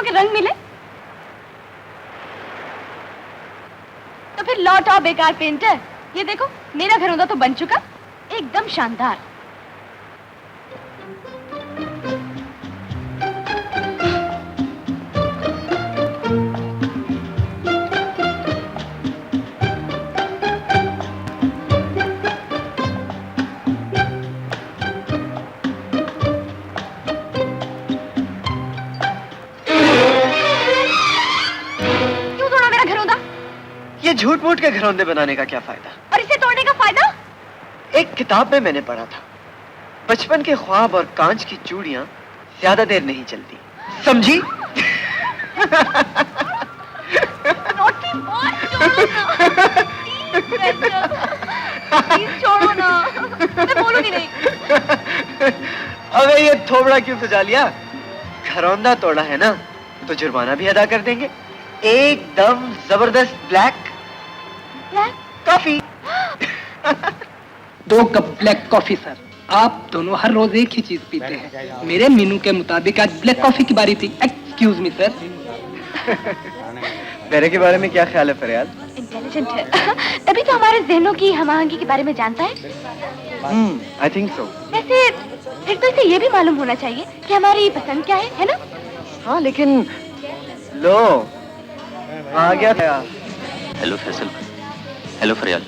के रंग मिले तो फिर लौट आओ बेकार पेंटर। ये देखो मेरा घरौंदा तो बन चुका, एकदम शानदार। ये झूठ मूठ के घरौंदे बनाने का क्या फायदा? और इसे तोड़ने का फायदा? एक किताब में मैंने पढ़ा था, बचपन के ख्वाब और कांच की चूड़ियां ज्यादा देर नहीं चलती, समझी? नोटी बॉय, छोड़ो ना, मैं बोलूंगी नहीं। अबे ये थोबड़ा क्यों सजा लिया? घरौंदा तोड़ा है ना, तो जुर्माना भी अदा कर देंगे। एकदम जबरदस्त black coffee. 2 cup black coffee sir. आप दोनों हर रोज एक ही चीज पीते हैं। मेरे मेनू के मुताबिक आज ब्लैक कॉफी की बारी थी। Excuse me sir. मेरे के बारे में क्या ख्याल है फरियाद? इंटेलिजेंट है, तभी तो हमारे जहनों की हमाहंगी के बारे में जानता है। I think so. वैसे फिर तो इसे ये भी मालूम होना चाहिए कि हमारी पसंद क्या है ना? हाँ लेकिन लो आ गया था। हेलो फैसल। हेलो फरियाद।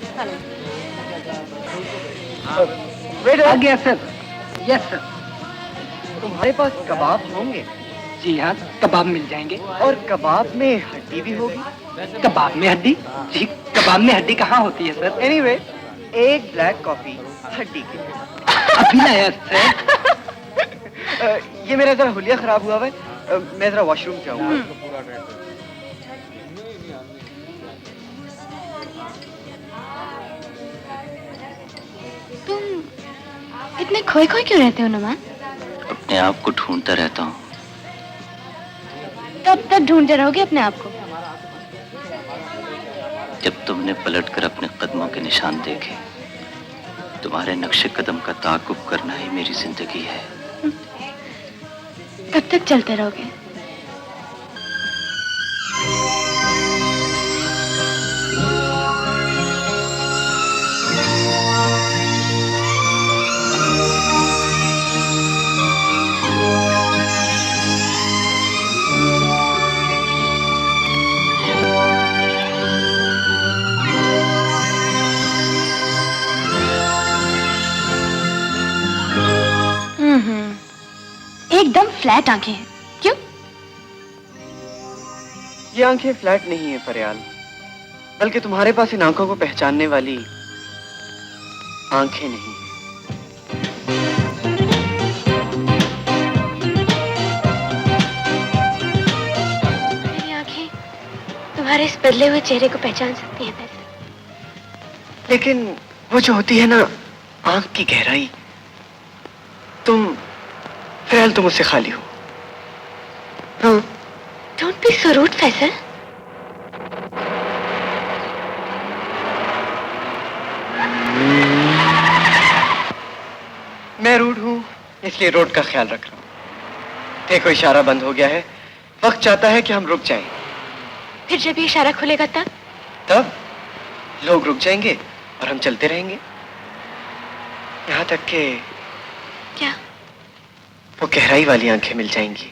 आ गया सर। Yes sir. तुम्हारे पास कबाब होंगे? जी हाँ, कबाब मिल जाएंगे। और कबाब में हड्डी भी होगी? कबाब में हड्डी? जी, कबाब में हड्डी कहाँ होती है सर? एनीवे, एक ब्लैक कॉफी हड्डी के लिए। अभी लाया सर। ये मेरा जरा हुलिया खराब हुआ है, मैं जरा वॉशरूम जाऊंगा। तुम इतने खोए खोए क्यों रहते हो नुमान? अपने आप को ढूंढता रहता हूँ। कब तक ढूंढते रहोगे अपने आप को? जब तुमने पलटकर अपने कदमों के निशान देखे। तुम्हारे नक्शे कदम का ताक़ुब करना ही मेरी जिंदगी है। कब तक चलते रहोगे? एकदम फ्लैट आंखें हैं। क्यों? ये आंखें फ्लैट नहीं है फरियाल, बल्कि तुम्हारे पास इन आंखों को पहचानने वाली आंखें नहीं। मेरी आंखें तुम्हारे इस बदले हुए चेहरे को पहचान सकती हैं फैसल। लेकिन वो जो होती है ना आंख की गहराई, तुम फरियाल तुम उससे खाली हो। हाँ। Don't be so rude, Faisal. मैं रूड हूँ इसलिए रोड का ख्याल रख रहा हूँ। देखो इशारा बंद हो गया है, वक्त चाहता है कि हम रुक जाएं। फिर जब ये इशारा खुलेगा तब लोग रुक जाएंगे और हम चलते रहेंगे, यहाँ तक के क्या? वो गहराई वाली आंखें मिल जाएंगी।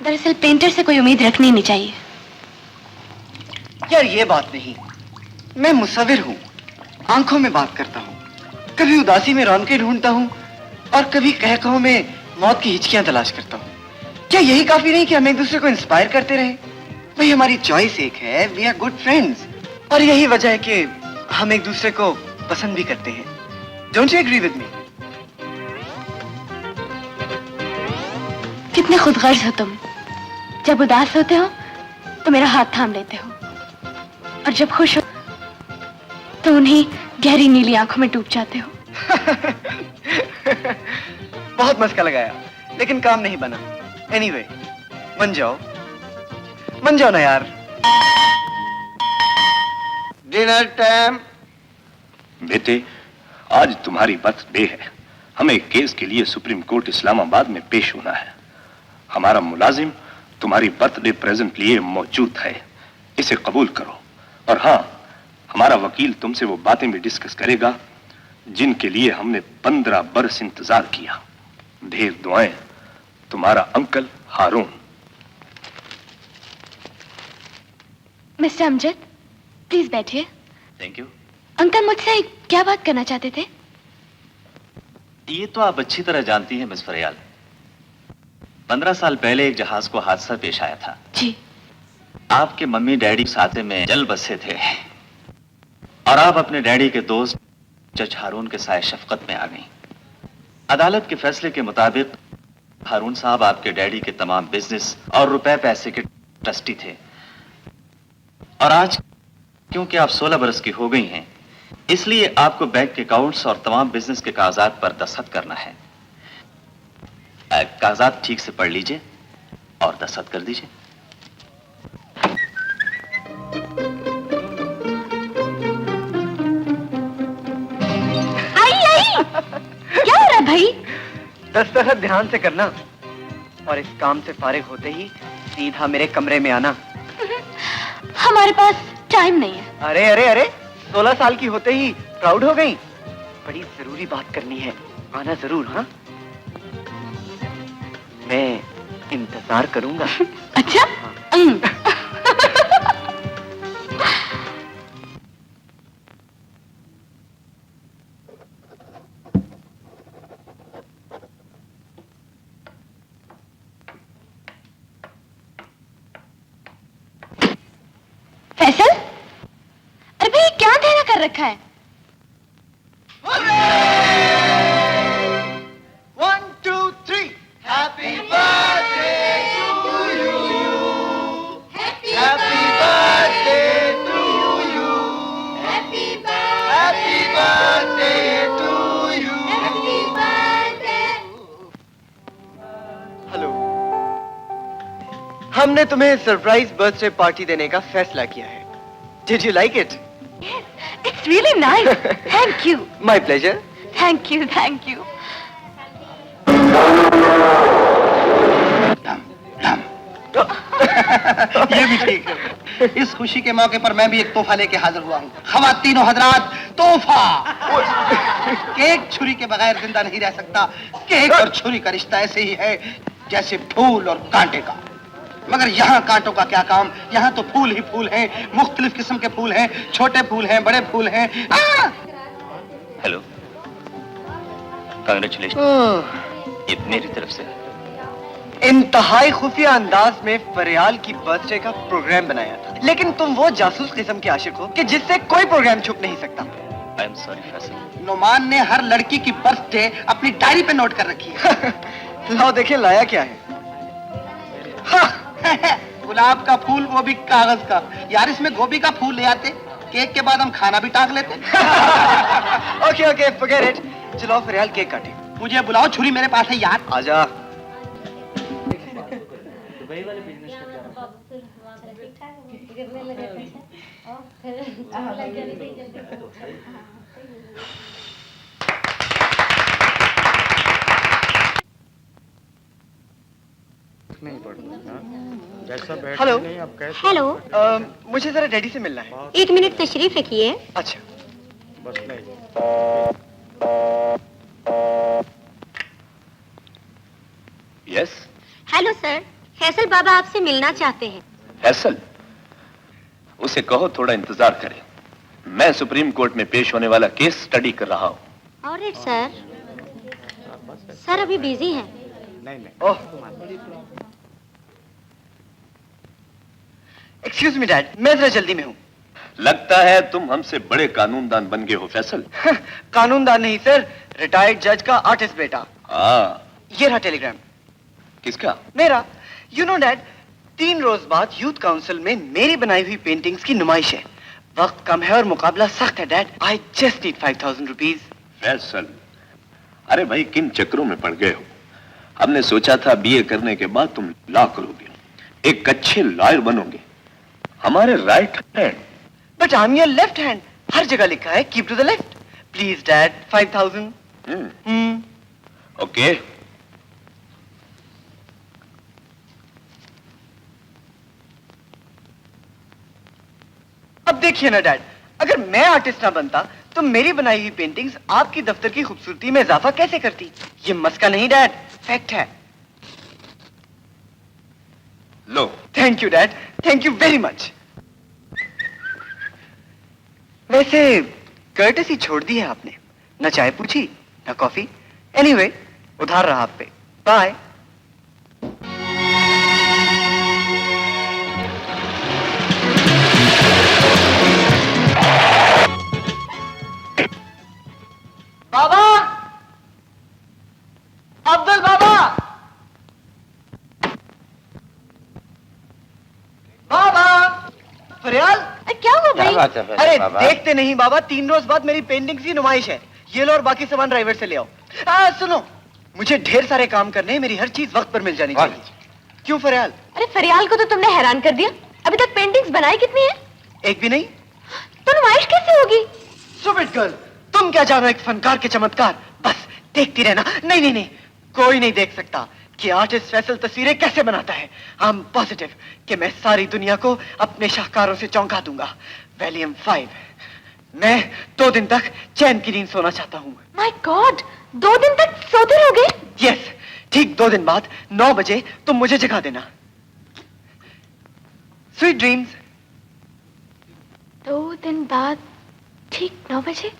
दरअसल पेंटर से कोई उम्मीद रखनी नहीं चाहिए। यार ये बात नहीं, मैं मुसव्विर हूँ, आंखों में बात करता हूँ। कभी उदासी में रौनकें ढूंढता हूँ और कभी कहकहों में मौत की हिचकियां तलाश करता हूँ। क्या यही काफी नहीं कि हम एक दूसरे को इंस्पायर करते रहें? भाई हमारी चॉइस एक है, वी आर गुड फ्रेंड्स, और यही वजह है कि हम एक दूसरे को पसंद भी करते हैं। Don't you agree with me? कितने खुदगर्ज हो तुम। जब उदास होते हो तो मेरा हाथ थाम लेते हो, और जब खुश हो तो उन्हीं गहरी नीली आंखों में डूब जाते हो। बहुत मस्का लगाया, लेकिन काम नहीं बना। एनीवे, मन जाओ ना यार। Dinner time. बेटे, आज तुम्हारी बर्थडे है। हमें केस के लिए सुप्रीम कोर्ट इस्लामाबाद में पेश होना है। हमारा मुलाजिम तुम्हारी बर्थडे प्रेजेंट लिए मौजूद है, इसे कबूल करो। और हाँ, हमारा वकील तुमसे वो बातें भी डिस्कस करेगा जिनके लिए हमने 15 बरस इंतजार किया। ढेर दुआएं, तुम्हारा uncle Haroon. Mister Amjad, please बैठिए। Thank you. अंकल मुझसे क्या बात करना चाहते थे? ये तो आप अच्छी तरह जानती हैं मिस फरियाल। 15 साल पहले एक जहाज को हादसा पेश आया था। जी। आपके मम्मी डैडी साथे में जल बसे थे और आप अपने डैडी के दोस्त जज हारून के साए शफकत में आ गई। अदालत के फैसले के मुताबिक हारून साहब आपके डैडी के तमाम बिजनेस और रुपए पैसे के ट्रस्टी थे। और आज क्योंकि आप 16 बरस की हो गई हैं, इसलिए आपको बैंक के अकाउंट्स और तमाम बिजनेस के कागजात पर दस्तखत करना है। कागजात ठीक से पढ़ लीजिए और दस्तखत कर दीजिए। क्या हो रहा है भाई? दस्तखत ध्यान से करना और इस काम से फारिग होते ही सीधा मेरे कमरे में आना। हमारे पास टाइम नहीं है। अरे अरे अरे, 16 साल की होते ही प्राउड हो गई? बड़ी जरूरी बात करनी है, आना जरूर। हाँ, मैं इंतजार करूंगा। अच्छा। फैसल, अरे भाई क्या धैर्य कर रखा है? 1 2 3 happy birthday to you, happy birthday to you, happy birthday to you. Hello, हमने तुम्हें सरप्राइज बर्थडे पार्टी देने का फैसला किया है। Did you like it? It's really nice. Thank you. My pleasure. Thank you. Thank you. ये भी ठीक है। इस खुशी के मौके पर मैं भी एक तोहफा लेके हाजिर हुआ हूँ। ख़वातीनो हज़रात, तोहफा। केक छुरी के बगैर जिंदा नहीं रह सकता। केक और छुरी का रिश्ता ऐसे ही है जैसे फूल और कांटे का। मगर यहाँ कांटों का क्या काम? यहाँ तो फूल ही फूल हैं, मुख्तलिफ किस्म के फूल हैं, छोटे फूल हैं, बड़े फूल हैं। Hello, congratulation. ये मेरी तरफ से। इंतहाई खुफिया अंदाज में फरियाल की बर्थडे का प्रोग्राम बनाया था, लेकिन तुम वो जासूस किस्म के आशिक हो कि जिससे कोई प्रोग्राम छुप नहीं सकता। I am sorry Faisal. Noman ने हर लड़की की बर्थडे अपनी डायरी पे नोट कर रखी है। लाओ देखिए लाया क्या है। गुलाब का फूल, वो भी कागज का। यार इसमें गोभी का फूल ले आते, केक के बाद हम खाना भी टांग लेते। Okay okay, forget it. चलो फरियाल केक काटे। मुझे बुलाओ, छुरी मेरे पास है यार। आजा। हेलो हेलो, मुझे जरा डैडी से मिलना है। 1 मिनट तशरीफ रखिए। अच्छा। यस। हेलो सर, फैसल बाबा आपसे मिलना चाहते हैं। फैसल, उसे कहो थोड़ा इंतजार करे। मैं सुप्रीम कोर्ट में पेश होने वाला केस स्टडी कर रहा हूँ। Alright sir. सर अभी बिजी हैं। ओह, एक्सक्यूज मी डैड, मैं जरा जल्दी में हूँ। लगता है तुम हमसे बड़े कानूनदान बन गए हो फैसल। कानूनदान नहीं सर, रिटायर्ड जज का आर्टिस्ट बेटा। ये रहा टेलीग्राम। किसका? मेरा। यू नो डैड, 3 रोज बाद यूथ काउंसिल में मेरी बनाई हुई पेंटिंग्स की नुमाइश है। वक्त कम है और मुकाबला सख्त है dad. I just need 5000 rupees. Faisal, अरे भाई किन चक्रों में पड़ गए हो? हमने सोचा था बीए करने के बाद तुम लॉ करोगे, एक अच्छे लॉयर बनोगे, हमारे right hand. But I am your left hand. हर जगह लिखा है keep to the left. Please dad, 5000। Okay. अब देखिए ना डैड, अगर मैं आर्टिस्ट ना बनता तो मेरी बनाई हुई पेंटिंग्स आपकी दफ्तर की खूबसूरती में इजाफा कैसे करती? ये मस्का नहीं डैड, फैक्ट है। लो। Thank you dad, thank you very much. वैसे कर्टसी छोड़ दी है आपने, न चाय पूछी न कॉफी। एनीवे, उधार रहा आप पे। बाय। बाबा, अब्दुल बाबा, बाबा, फरियाल, क्या हुआ भाई? अरे देखते नहीं बाबा, 3 रोज बाद मेरी पेंटिंग की नुमाइश है। ये लो और बाकी सामान ड्राइवर से ले आओ। सुनो, मुझे ढेर सारे काम करने हैं, मेरी हर चीज वक्त पर मिल जानी चाहिए। क्यों फरियाल? अरे फरियाल को तो तुमने हैरान कर दिया। अभी तक पेंटिंग्स बनाई कितनी है? एक भी नहीं। तो नुमाइश कैसे होगी? स्टूपिड गर्ल, तुम क्या जानो एक फनकार के चमत्कार। बस देखती रहना। नहीं नहीं नहीं, कोई नहीं देख सकता कि आर्टिस्ट फैसल तस्वीरें कैसे बनाता है। आई एम पॉजिटिव कि मैं सारी दुनिया को अपने शाहकारों से चौंका दूंगा। वॉल्यूम 5। मैं 2 दिन तक चैन की नींद सोना चाहता हूँ। माय गॉड, 2 दिन तक सोते रहोगे? यस, ठीक 2 दिन बाद 9 बजे तुम मुझे जगा देना। Sweet dreams. 2 दिन बाद ठीक 9 बजे?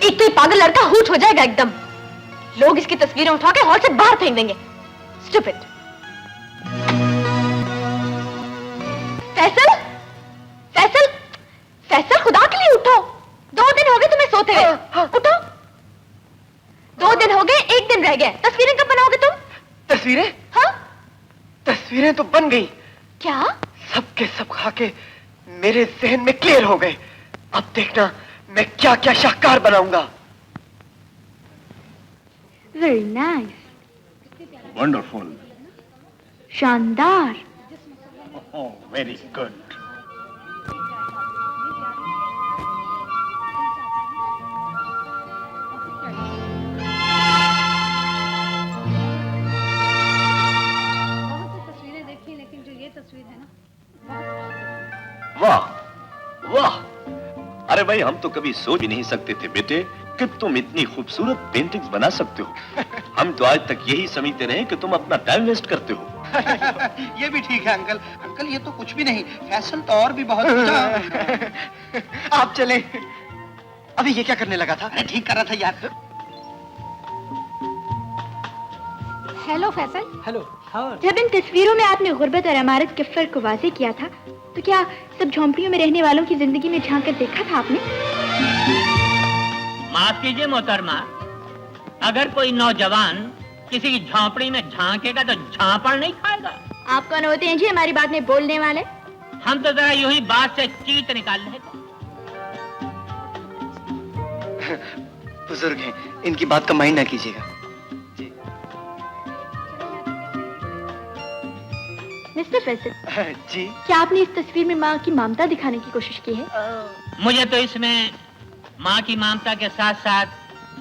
एक तो ये पागल लड़का हुट हो जाएगा एकदम। लोग इसकी तस्वीरें उठा के हॉल से बाहर फेंक देंगे। स्टूपिड। फैसल, फैसल, फैसल, खुदा के लिए उठो। 2 दिन हो गए तुम्हें सोते हुए। उठो। 2 दिन हो गए, 1 दिन रह गया। तस्वीरें कब बनाओगे तुम? तस्वीरें? हाँ? तस्वीरें तो बन गई। क्या? सब के सब खा के मेरे जहन में क्लियर हो गए। अब देखना मैं क्या क्या शाहकार बनाऊंगा। Very nice, wonderful. शानदार। Very good. तस्वीरें देखी, लेकिन जो ये तस्वीर है ना, वाह वाह। अरे भाई, हम तो कभी सोच भी नहीं सकते थे बेटे कि तुम इतनी खूबसूरत पेंटिंग्स बना सकते हो। हम तो आज तक यही समझते रहे कि तुम अपना टाइम वेस्ट करते हो। ये भी ठीक है अंकल। अंकल ये तो कुछ भी नहीं, फैसल तो और भी बहुत अच्छा। आप चले। अभी ये क्या करने लगा था? अरे ठीक कर रहा था यार। हेलो फैसल। हेलो। हाँ। जब इन तस्वीरों में आपने गुर्बत और अमारत के फर्क को वाज़ेह किया था, तो क्या सब झोंपड़ियों में रहने वालों की जिंदगी में झांक कर देखा था आपने? माफ कीजिए मोहतरमा, अगर कोई नौजवान किसी की झोंपड़ी में झांकेगा तो झांपड़ नहीं खाएगा। आप कौन होते हैं जी हमारी बात में बोलने वाले? हम तो जरा यूं ही बात से चीत निकाल रहे थे। बुजुर्ग हैं, इनकी बात का माइंड ना कीजिएगा। मिस्टर फैसल जी, क्या आपने इस तस्वीर में माँ की ममता दिखाने की कोशिश की है? मुझे तो इसमें माँ की ममता के साथ साथ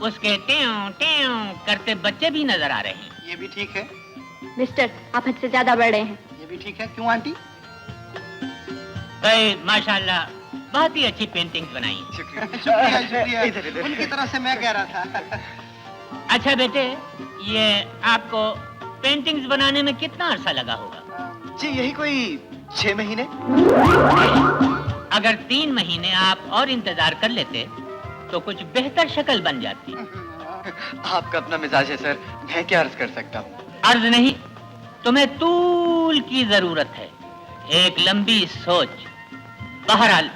उसके ट्यों ट्यों करते बच्चे भी नजर आ रहे हैं। ये भी ठीक है। मिस्टर, आप हद से ज्यादा बढ़ रहे हैं। ये भी ठीक है। क्यों आंटी? भाई माशाल्लाह, बहुत ही अच्छी पेंटिंग्स बनाई हैं। शुक्रिया शुक्रिया। उनकी तरह से मैं कह रहा था। अच्छा बेटे, ये आपको पेंटिंग्स बनाने में कितना अरसा लगा होगा? जी यही कोई 6 महीने। अगर 3 महीने आप और इंतजार कर लेते तो कुछ बेहतर शक्ल बन जाती। आपका अपना मिजाज है सर, मैं क्या अर्ज कर सकता हूँ? अर्ज नहीं, तुम्हें तूल की जरूरत है, एक लंबी सोच। बहरहाल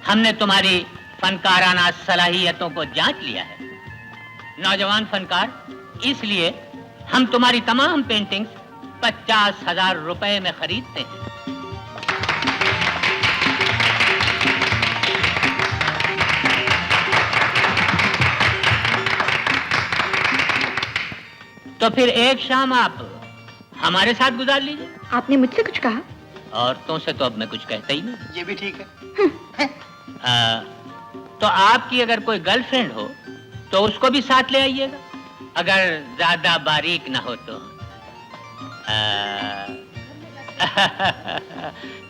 हमने तुम्हारी फनकाराना सलाहियतों को जांच लिया है नौजवान फनकार, इसलिए हम तुम्हारी तमाम पेंटिंग्स 50,000 रुपए में खरीदते हैं। तो फिर एक शाम आप हमारे साथ गुजार लीजिए। आपने मुझसे कुछ कहा? औरतों से तो अब मैं कुछ कहता ही नहीं। ये भी ठीक है। तो आपकी अगर कोई गर्लफ्रेंड हो तो उसको भी साथ ले आइएगा, अगर ज्यादा बारीक ना हो तो।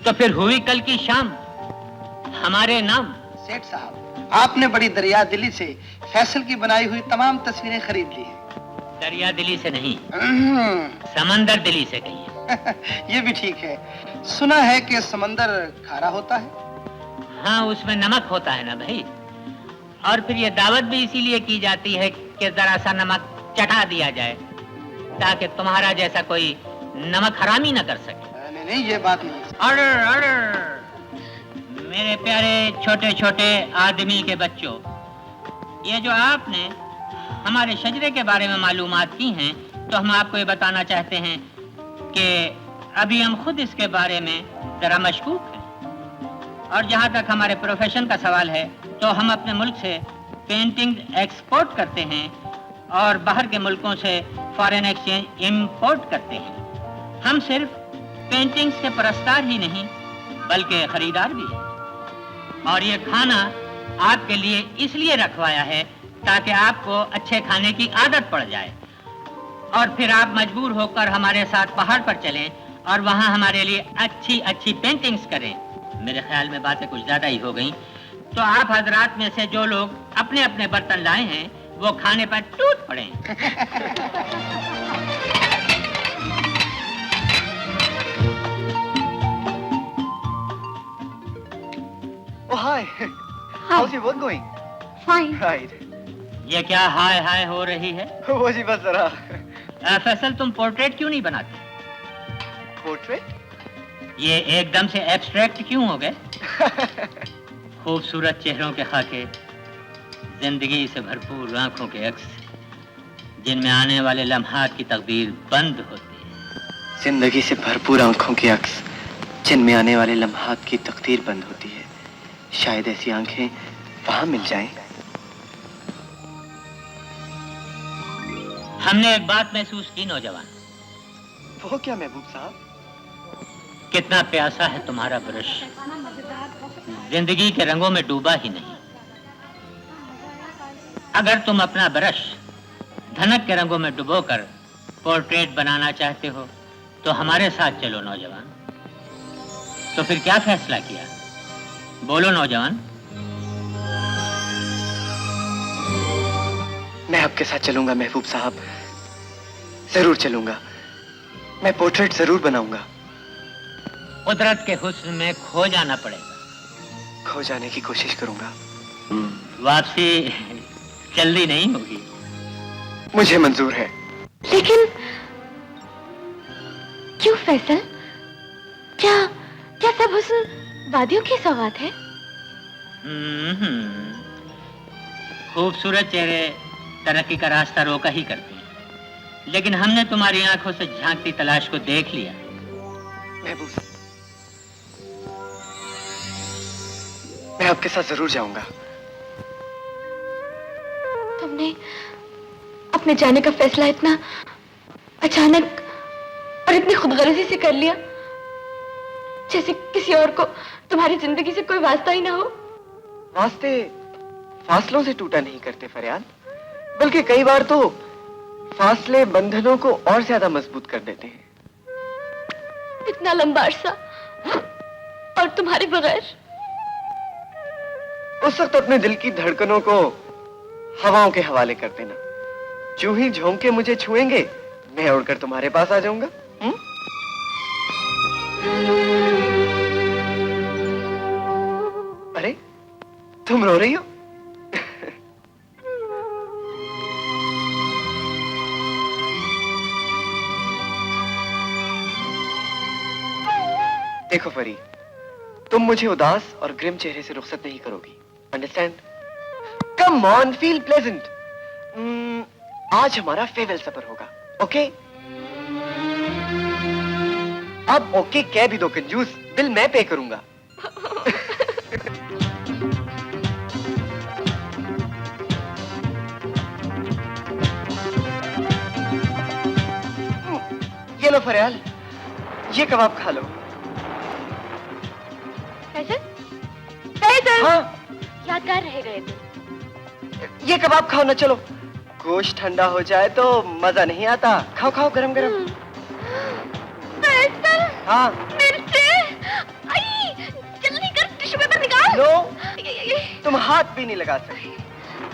तो फिर हुई कल की शाम हमारे नाम। सेठ साहब, आपने बड़ी दरिया दिली से फैसल की बनाई हुई तमाम तस्वीरें खरीद ली हैं। दरिया दिली से नहीं, समंदर दिली से कहिए। ये भी ठीक है। सुना है कि समंदर खारा होता है। हाँ, उसमें नमक होता है ना भाई। और फिर ये दावत भी इसीलिए की जाती है कि जरा सा नमक चटा दिया जाए, ताकि तुम्हारा जैसा कोई नमक हरामी न कर सके। नहीं नहीं, ये बात नहीं। Order order. मेरे प्यारे छोटे छोटे आदमी के बच्चों, ये जो आपने हमारे शजरे के बारे में मालूमात की हैं, तो हम आपको ये बताना चाहते हैं कि अभी हम खुद इसके बारे में जरा मशकूक हैं। और जहाँ तक हमारे प्रोफेशन का सवाल है, तो हम अपने मुल्क से पेंटिंग एक्सपोर्ट करते हैं और बाहर के मुल्कों से फॉरेन एक्सचेंज इंपोर्ट करते हैं। हम सिर्फ पेंटिंग्स के परस्तार ही नहीं, बल्कि खरीदार भी हैं। और ये खाना आपके लिए इसलिए रखवाया है ताकि आपको अच्छे खाने की आदत पड़ जाए, और फिर आप मजबूर होकर हमारे साथ पहाड़ पर चलें और वहाँ हमारे लिए अच्छी अच्छी पेंटिंग्स करें। मेरे ख्याल में बातें कुछ ज़्यादा ही हो गई, तो आप हजरात में से जो लोग अपने अपने बर्तन लाए हैं, वो खाने पर टूट पड़े। Oh, hi. How's your work going? Fine. Right. ये क्या हाय हाय हो रही है? वो जी बस जरा फैसल, तुम पोर्ट्रेट क्यों नहीं बनाते? पोर्ट्रेट? ये एकदम से एब्स्ट्रैक्ट क्यों हो गए? खूबसूरत चेहरों के खाके, जिंदगी से भरपूर आंखों के अक्स, जिनमें आने वाले लम्हात की तकदीर बंद होती है। जिंदगी से भरपूर आंखों की अक्स, जिनमें आने वाले लम्हात की तकदीर बंद होती है। शायद ऐसी आंखें वहां मिल जाएं। हमने एक बात महसूस की नौजवान। वो क्या महबूब साहब? कितना प्यासा है तुम्हारा ब्रश, जिंदगी के रंगों में डूबा ही नहीं। अगर तुम अपना ब्रश धनक के रंगों में डुबोकर पोर्ट्रेट बनाना चाहते हो, तो हमारे साथ चलो नौजवान। तो फिर क्या फैसला किया? बोलो नौजवान। मैं आपके साथ चलूंगा महबूब साहब, जरूर चलूंगा। मैं पोर्ट्रेट जरूर बनाऊंगा। कुदरत के हुस्न में खो जाना पड़ेगा। खो जाने की कोशिश करूंगा। वापसी जल्दी नहीं होगी। मुझे मंजूर है। लेकिन क्यों फैसल? क्या क्या सब हुस्न वादियों की सौगात है? खूबसूरत चेहरे तरक्की का रास्ता रोका ही करते हैं, लेकिन हमने तुम्हारी आंखों से झांकती तलाश को देख लिया। महबूब, मैं आपके साथ जरूर जाऊंगा। तुमने अपने जाने का फैसला इतना अचानक और इतनी खुदगर्जी से कर लिया, जैसे किसी और को तुम्हारी जिंदगी से कोई वास्ता ही ना हो। वास्ते फासलों से टूटा नहीं करते फरियाद, बल्कि कई बार तो फासले बंधनों को और ज्यादा मजबूत कर देते हैं। इतना लंबा अरसा और तुम्हारे बगैर। उस वक्त अपने दिल की धड़कनों को हवाओं के हवाले कर देना। जो ही झोंके मुझे छुएंगे, मैं उड़कर तुम्हारे पास आ जाऊंगा। अरे, तुम रो रही हो? देखो फरी, तुम मुझे उदास और ग्रिम चेहरे से रुखसत नहीं करोगी। Understand? Come on, feel pleasant. आज हमारा फेयरवेल सफर होगा, ओके? अब ओके कह भी दो कंजूस, बिल मैं पे करूंगा। ये लो फरियाल, ये कबाब खा लो। फैसल? फैसल! हाँ? यादगार रह गए तुम। ये कबाब खाओ ना, चलो। गोश्त ठंडा हो जाए तो मजा नहीं आता। खाओ खाओ, गरम गरम। फैसल, हाँ। मिर्चें, आई, जल्दी कर, टिश्यू पेपर निकाल। नो, तुम हाथ भी नहीं लगा सकती।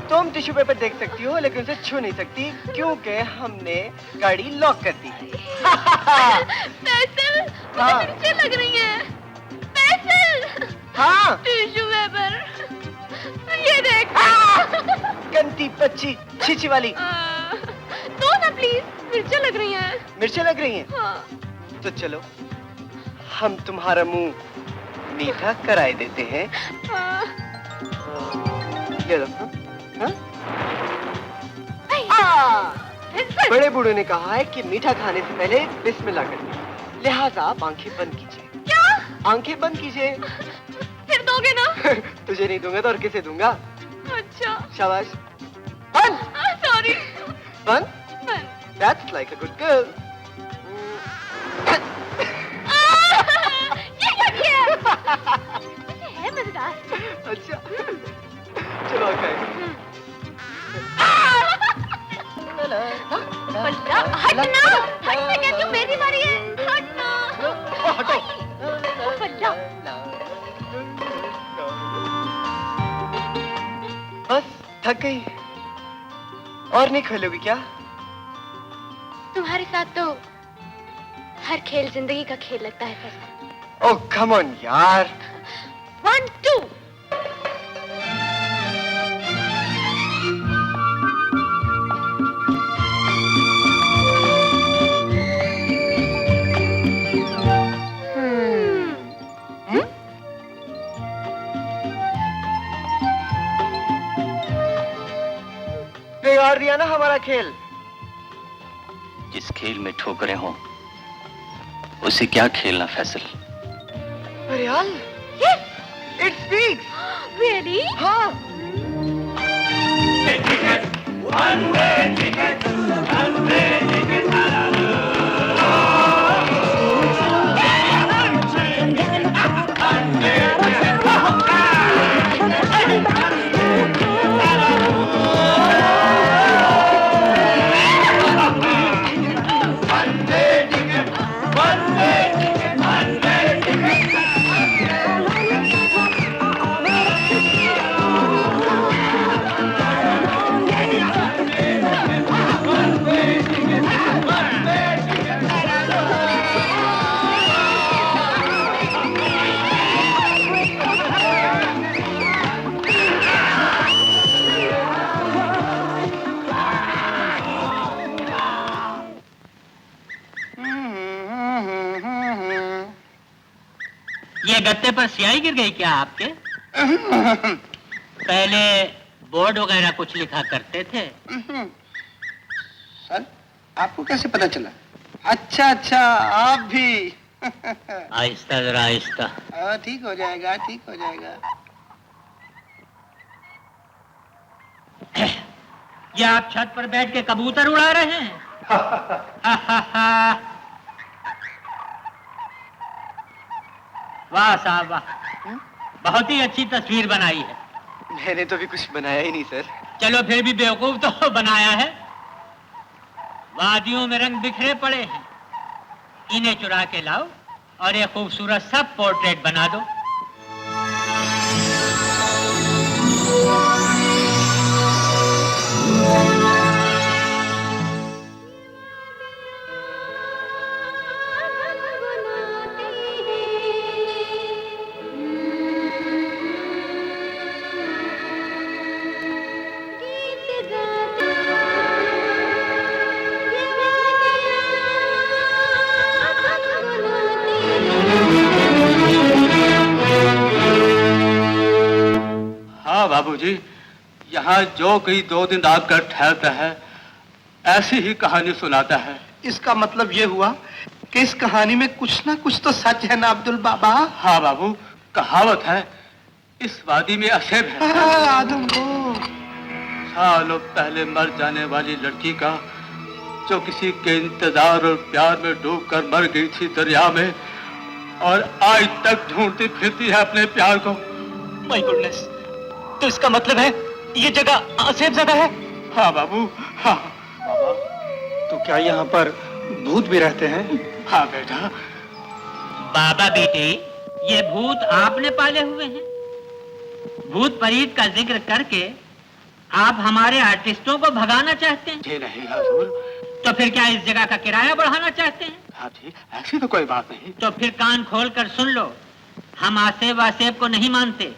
तुम टिश्यू पेपर देख सकती हो लेकिन उसे छू नहीं सकती क्योंकि हमने गाड़ी लॉक कर दी है। फैसल, मुझे हाँ। मिर्चें लग रही हैं। फैसल, हाँ। टिश्यू पेपर, ये देख। गंदी बच्ची, छीछी वाली। दो ना प्लीज, मिर्चें लग रही हैं। मिर्चें लग रही हैं? हाँ। तो चलो हम तुम्हारा मुंह मीठा कराए देते हैं। हाँ। ये लो। हाँ? बड़े बूढ़ों ने कहा है कि मीठा खाने से पहले बिस्मिल्लाह करिए, लिहाजा आप आंखें बंद कीजिए। क्या? आंखें बंद कीजिए। फिर दोगे ना? तुझे नहीं दूंगा तो और किसे दूंगा? अच्छा। शाबाश। बंद। सॉरी। बंद। That's like a good girl. ये क्या किया? है मजेदार। अच्छा। चलो खाएं। बल्ला, हटना, हटना, क्या क्यों मेरी बारी है? हटना। हटो। बल्ला। बस थक गई? और नहीं खेलोगी क्या? तुम्हारे साथ तो हर खेल जिंदगी का खेल लगता है फैसल। ओह कम ऑन यार। 1 2। बिगाड़ दिया ना हमारा खेल। जिस खेल में ठोकरें हों उसे क्या खेलना फैसल। अरे यार, it speaks. Really? हाँ। ये गत्ते पर स्याही गिर गई क्या आपके? पहले बोर्ड वगैरह कुछ लिखा करते थे। सर, आपको कैसे पता चला? अच्छा अच्छा, आप भी। आहिस्ता जरा आहिस्ता। ठीक हो जाएगा, ठीक हो जाएगा। ये आप छत पर बैठ के कबूतर उड़ा रहे हैं? वाह साहब वाह, बहुत ही अच्छी तस्वीर बनाई है। मैंने तो भी कुछ बनाया ही नहीं सर। चलो फिर भी बेवकूफ तो बनाया है। वादियों में रंग बिखरे पड़े हैं, इन्हें चुरा के लाओ और एक खूबसूरत सा पोर्ट्रेट बना दो। हाँ बाबूजी, यहाँ जो कोई 2 दिन आकर ठहरता है ऐसी ही कहानी सुनाता है। इसका मतलब ये हुआ कि इस कहानी में कुछ ना कुछ तो सच है ना अब्दुल बाबा? हाँ बाबू, कहावत है इस वादी में अशेब है। आदम को सालों पहले मर जाने वाली लड़की का, जो किसी के इंतजार और प्यार में डूबकर मर गई थी दरिया में, और आज तक ढूंढती फिरती है अपने प्यार को। माय गुडनेस, तो इसका मतलब है ये जगह आसेफ ज़्यादा है? हाँ बाबू, हाँ। बाबा, तो क्या यहाँ पर भूत भी रहते हैं? हाँ बेटा। बाबा बेटे, ये भूत आपने पाले हुए हैं। भूत प्रेत का जिक्र करके आप हमारे आर्टिस्टों को भगाना चाहते हैं? जी नहीं हुजूर। तो फिर क्या इस जगह का किराया बढ़ाना चाहते हैं? हाँ जी, ऐसी तो कोई बात नहीं। तो फिर कान खोल कर सुन लो, हम आसेब वासेब को नहीं मानते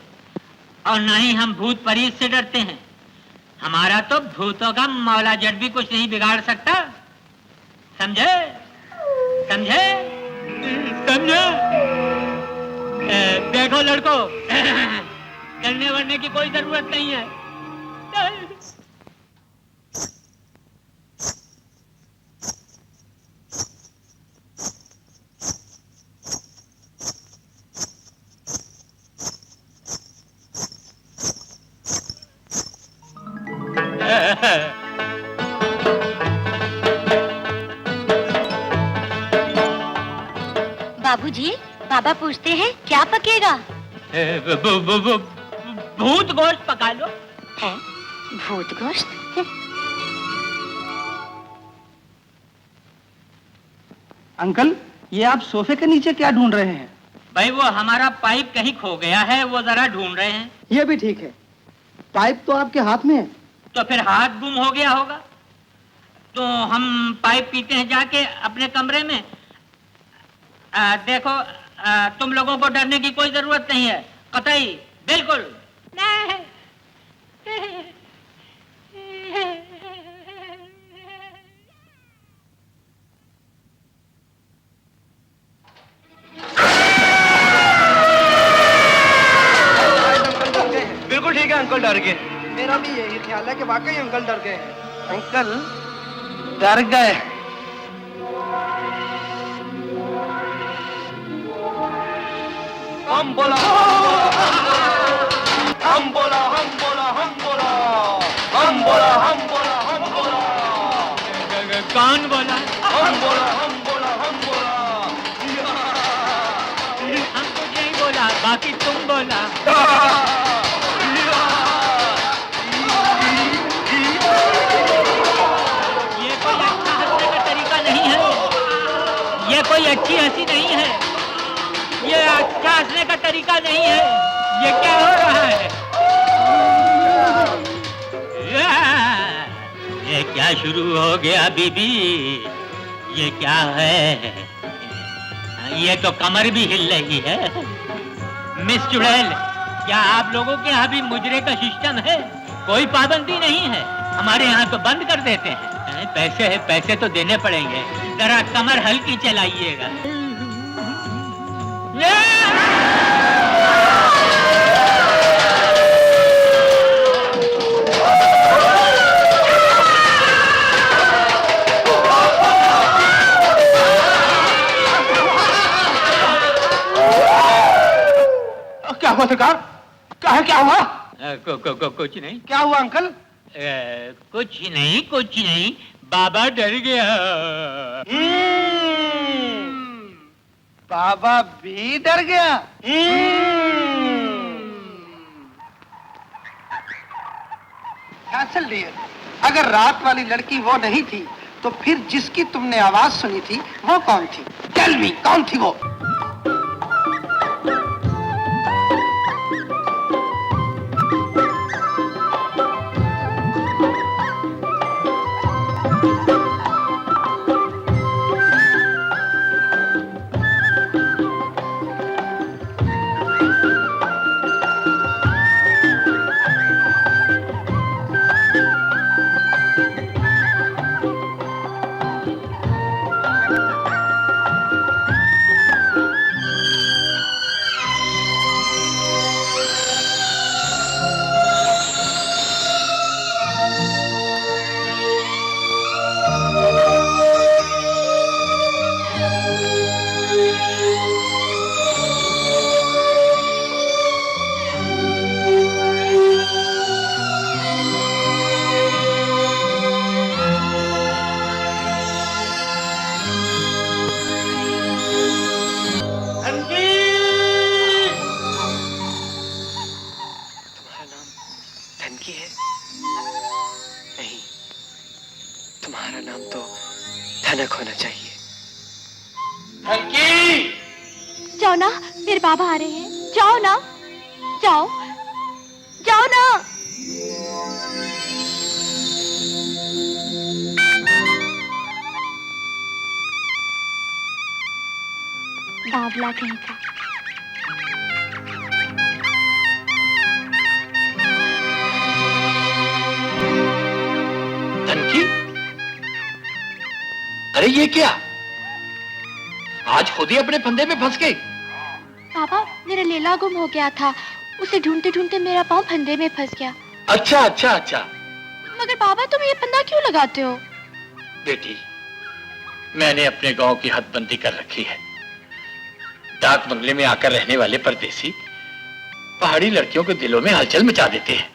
और न ही हम भूत प्रेत से डरते हैं। हमारा तो भूतों का मौला जट भी कुछ नहीं बिगाड़ सकता। समझे? समझे? समझे? देखो लड़कों, डरने वरने की कोई जरूरत नहीं है। बाबूजी, बाबा पूछते हैं क्या पकेगा? भूत गोश्त पका लो। है भूत गोश्त? अंकल, ये आप सोफे के नीचे क्या ढूंढ रहे हैं? भाई वो हमारा पाइप कहीं खो गया है, वो जरा ढूंढ रहे हैं। ये भी ठीक है, पाइप तो आपके हाथ में है। तो फिर हाथ गुम हो गया होगा। तो हम पाइप पीते हैं जाके अपने कमरे में। देखो, तुम लोगों को डरने की कोई जरूरत नहीं है, कतई, बिल्कुल नहीं। बिल्कुल ठीक है, अंकल डर गए। मेरा भी यही ख्याल है कि वाकई अंकल डर गए हैं। अंकल डर गए। हम बोला, हम बोला, हम बोला, हम बोला, हम बोला, हम बोला, हम बोला, कौन बोला? हम बोला, हम बोला, हम बोला। हम कुछ नहीं बोला, बाकी तुम बोला। ये कोई अच्छा हंसने का तरीका नहीं है। ये कोई अच्छी हंसी नहीं है। ये अच्छा हंसने का तरीका नहीं है। ये क्या हो रहा है? ये क्या शुरू हो गया बीबी? ये क्या है? ये तो कमर भी हिल रही है। मिस चुड़ैल, क्या आप लोगों के यहाँ भी मुजरे का सिस्टम है? कोई पाबंदी नहीं है। हमारे यहाँ तो बंद कर देते हैं। पैसे है, पैसे तो देने पड़ेंगे। जरा कमर हल्की चलाइएगा। क्या हुआ सरकार? क्या हुआ? कुछ नहीं। क्या हुआ अंकल? कुछ नहीं, कुछ नहीं, बाबा डर गया। बाबा भी डर गया। कैसल डियर, अगर रात वाली लड़की वो नहीं थी तो फिर जिसकी तुमने आवाज सुनी थी वो कौन थी? टेल मी, कौन थी वो? धनक होना चाहिए। जाओ ना, मेरे बाबा आ रहे हैं। जाओ ना, जाओ जाओ ना। बावला कहीं का। धनकी, अरे ये क्या? आज खुद ही अपने फंदे में फंस गई। पापा, मेरा लेला गुम हो गया था। उसे ढूंढते ढूंढते मेरा पाँव फंदे में फंस गया। अच्छा अच्छा अच्छा। मगर पापा, तुम ये फंदा क्यों लगाते हो? बेटी, मैंने अपने गांव की हदबंदी कर रखी है। डाक बंगले में आकर रहने वाले परदेसी पहाड़ी लड़कियों के दिलों में हलचल मचा देते हैं।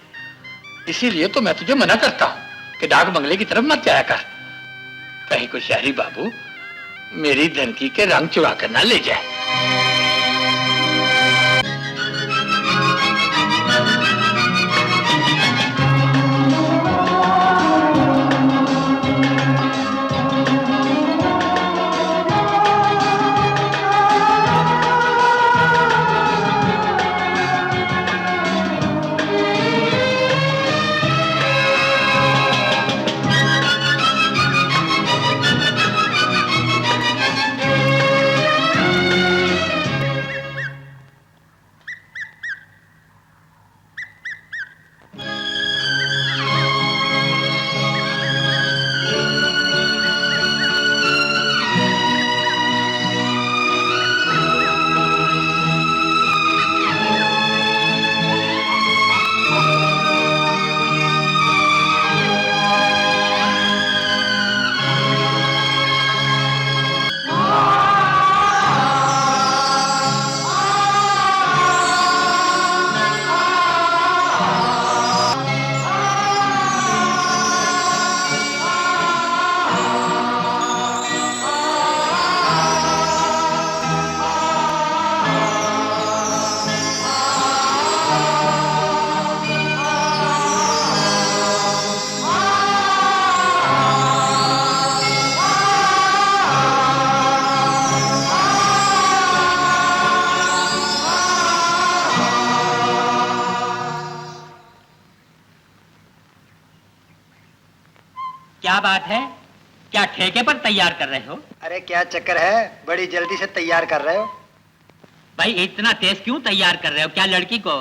इसीलिए तो मैं तुझे मना करता हूं कि डाक बंगले की तरफ मत जाया कर। कहीं कोई शहरी बाबू मेरी धनकी के रंग चुरा कर ना ले जाए। क्या बात है? क्या ठेके पर तैयार कर रहे हो? अरे क्या चक्कर है, बड़ी जल्दी से तैयार कर रहे हो? भाई इतना तेज क्यों तैयार कर रहे हो? क्या लड़की को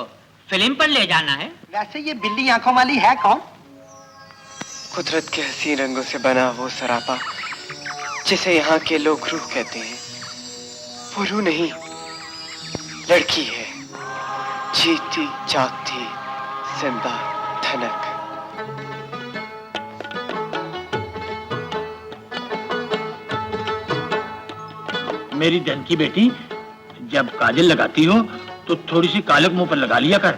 फिल्म पर ले जाना है? वैसे ये बिल्ली आंखों वाली है कौन? कुदरत के हसीन रंगों से बना वो सरापा जिसे यहाँ के लोग रूह कहते हैं, वो रूह नहीं, लड़की है। जीती जागती जिंदा धनक। मेरी धन की बेटी, जब काजल लगाती हो तो थोड़ी सी कालक मुंह पर लगा लिया कर,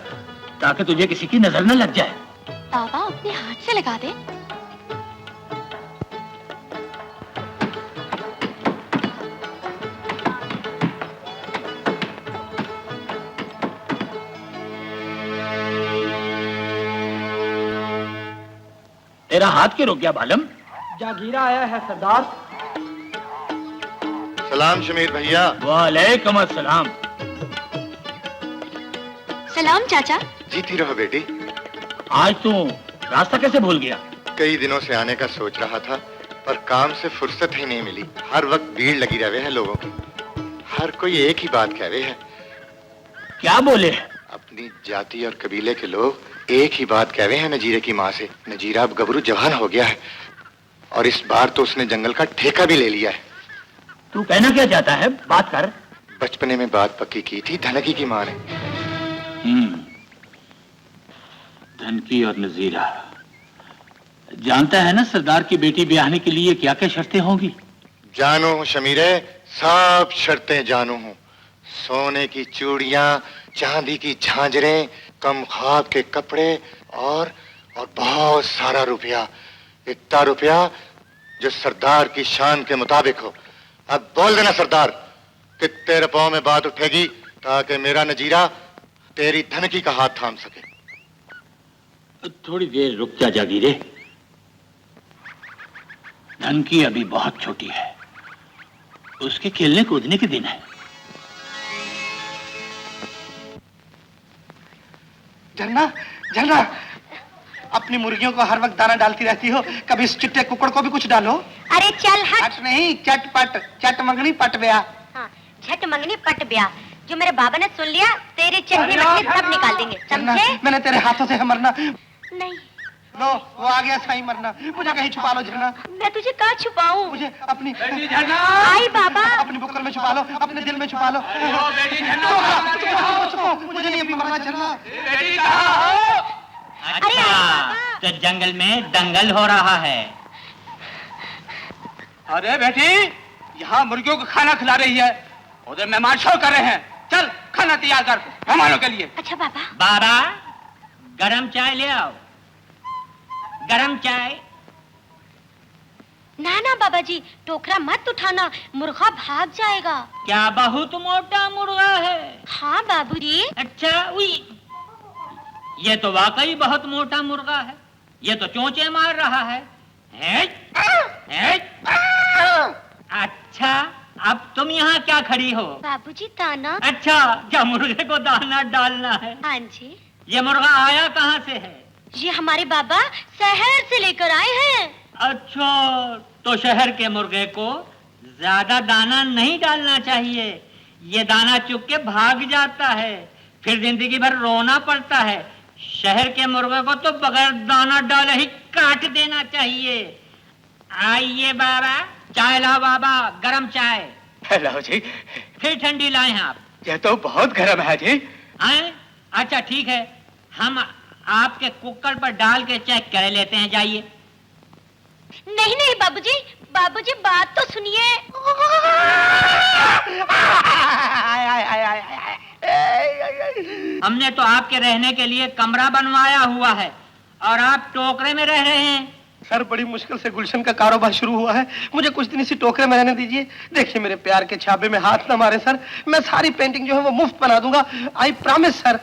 ताकि तुझे किसी की नजर न लग जाए। पापा, अपने हाथ से लगा दे। तेरा हाथ क्यों रुक गया बालम? जागीरा आया है सरदार। सलाम शमीर भैया। वालेकुम अस्सलाम। सलाम चाचा। जीती रहो बेटी। आज तू रास्ता कैसे भूल गया? कई दिनों से आने का सोच रहा था, पर काम से फुर्सत ही नहीं मिली। हर वक्त भीड़ लगी रहे हैं लोगों की। हर कोई एक ही बात कह रहे हैं। क्या बोले? अपनी जाति और कबीले के लोग एक ही बात कह रहे हैं नजीरे की माँ से। नजीरा अब गबरू जवान हो गया है और इस बार तो उसने जंगल का ठेका भी ले लिया है। तू कहना क्या चाहता है? बात कर। बचपने में बात पक्की की थी धनकी की माँ ने। धनकी और नजीरा, जानता है ना सरदार की बेटी ब्याहने के लिए क्या क्या शर्तें होंगी? जानू हूँ शमीरे, सब शर्तें जानू हूँ। सोने की चूड़ियां, चांदी की झांझरें, कम ख्वाब के कपड़े और बहुत सारा रुपया। इतना रुपया जो सरदार की शान के मुताबिक हो। अब बोल देना सरदार कि तेरे पांव में बात उठेगी ताकि मेरा नजीरा तेरी धनकी का हाथ थाम सके। थोड़ी देर रुक जा जागीरे। धन की अभी बहुत छोटी है, उसके खेलने कूदने के दिन है। झरना, झरना, अपनी मुर्गियों को हर वक्त दाना डालती रहती हो, कभी इस चिट्टे कुकड़ को भी कुछ डालो। अरे चल हट। हट नहीं, चटपट, चट मंगनी पट ब्या। हाँ, झट मंगनी पट ब्या। जो मेरे बाबा ने सुन लिया, तेरे चेहरे मटके सब निकाल देंगे, समझे? मैंने तेरे हाथों से है मरना। नहीं। लो, वो आ गया साईं मरना। मुझे कहीं छुपा लो झरना। मैं तुझे कहाँ छुपाऊं? मुझे अपनी आई बाबा। अपनी बुक्कल में छुपा लो, अपने दिल में छुपा लो। मुझे नहीं अभी मरना झरना। अच्छा, तो जंगल में दंगल हो रहा है। अरे बेटी, यहाँ मुर्गियों को खाना खिला रही है, उधर मेहमान शो कर रहे हैं। चल खाना तैयार कर मेहमानों के लिए। अच्छा बाबा। बाबा, गरम चाय ले आओ, गरम चाय। ना ना बाबा जी, टोकरा मत उठाना, मुर्गा भाग जाएगा। क्या बहुत मोटा मुर्गा है? हाँ बाबूजी। अच्छा, उई, ये तो वाकई बहुत मोटा मुर्गा है, ये तो चोंचे मार रहा है। अच्छा, अब तुम यहाँ क्या खड़ी हो? बाबूजी दाना। अच्छा, क्या मुर्गे को दाना डालना है? हाँ जी। ये मुर्गा आया कहाँ से है? ये हमारे बाबा शहर से लेकर आए हैं। अच्छा, तो शहर के मुर्गे को ज्यादा दाना नहीं डालना चाहिए, ये दाना चुग के भाग जाता है, फिर जिंदगी भर रोना पड़ता है। शहर के मुर्गे को तो बगैर दाना डाले ही काट देना चाहिए। आइए बाबा, चाय लाओ बाबा, गरम चाय। लाओ जी। फिर ठंडी लाए हैं आप? यह तो बहुत गर्म है जी। आए? अच्छा ठीक है, हम आपके कुकर पर डाल के चेक कर लेते हैं, जाइए। नहीं नहीं बाबूजी, बाबूजी बात तो सुनिए। हमने तो आपके रहने के लिए कमरा बनवाया हुआ है और आप टोकरे में रह रहे हैं। सर, बड़ी मुश्किल से गुलशन का कारोबार शुरू हुआ है, मुझे कुछ दिन इसी टोकरे में रहने दीजिए। देखिए मेरे प्यार के छापे में हाथ ना मारे सर, मैं सारी पेंटिंग जो है वो मुफ्त बना दूंगा, आई प्रॉमिस सर।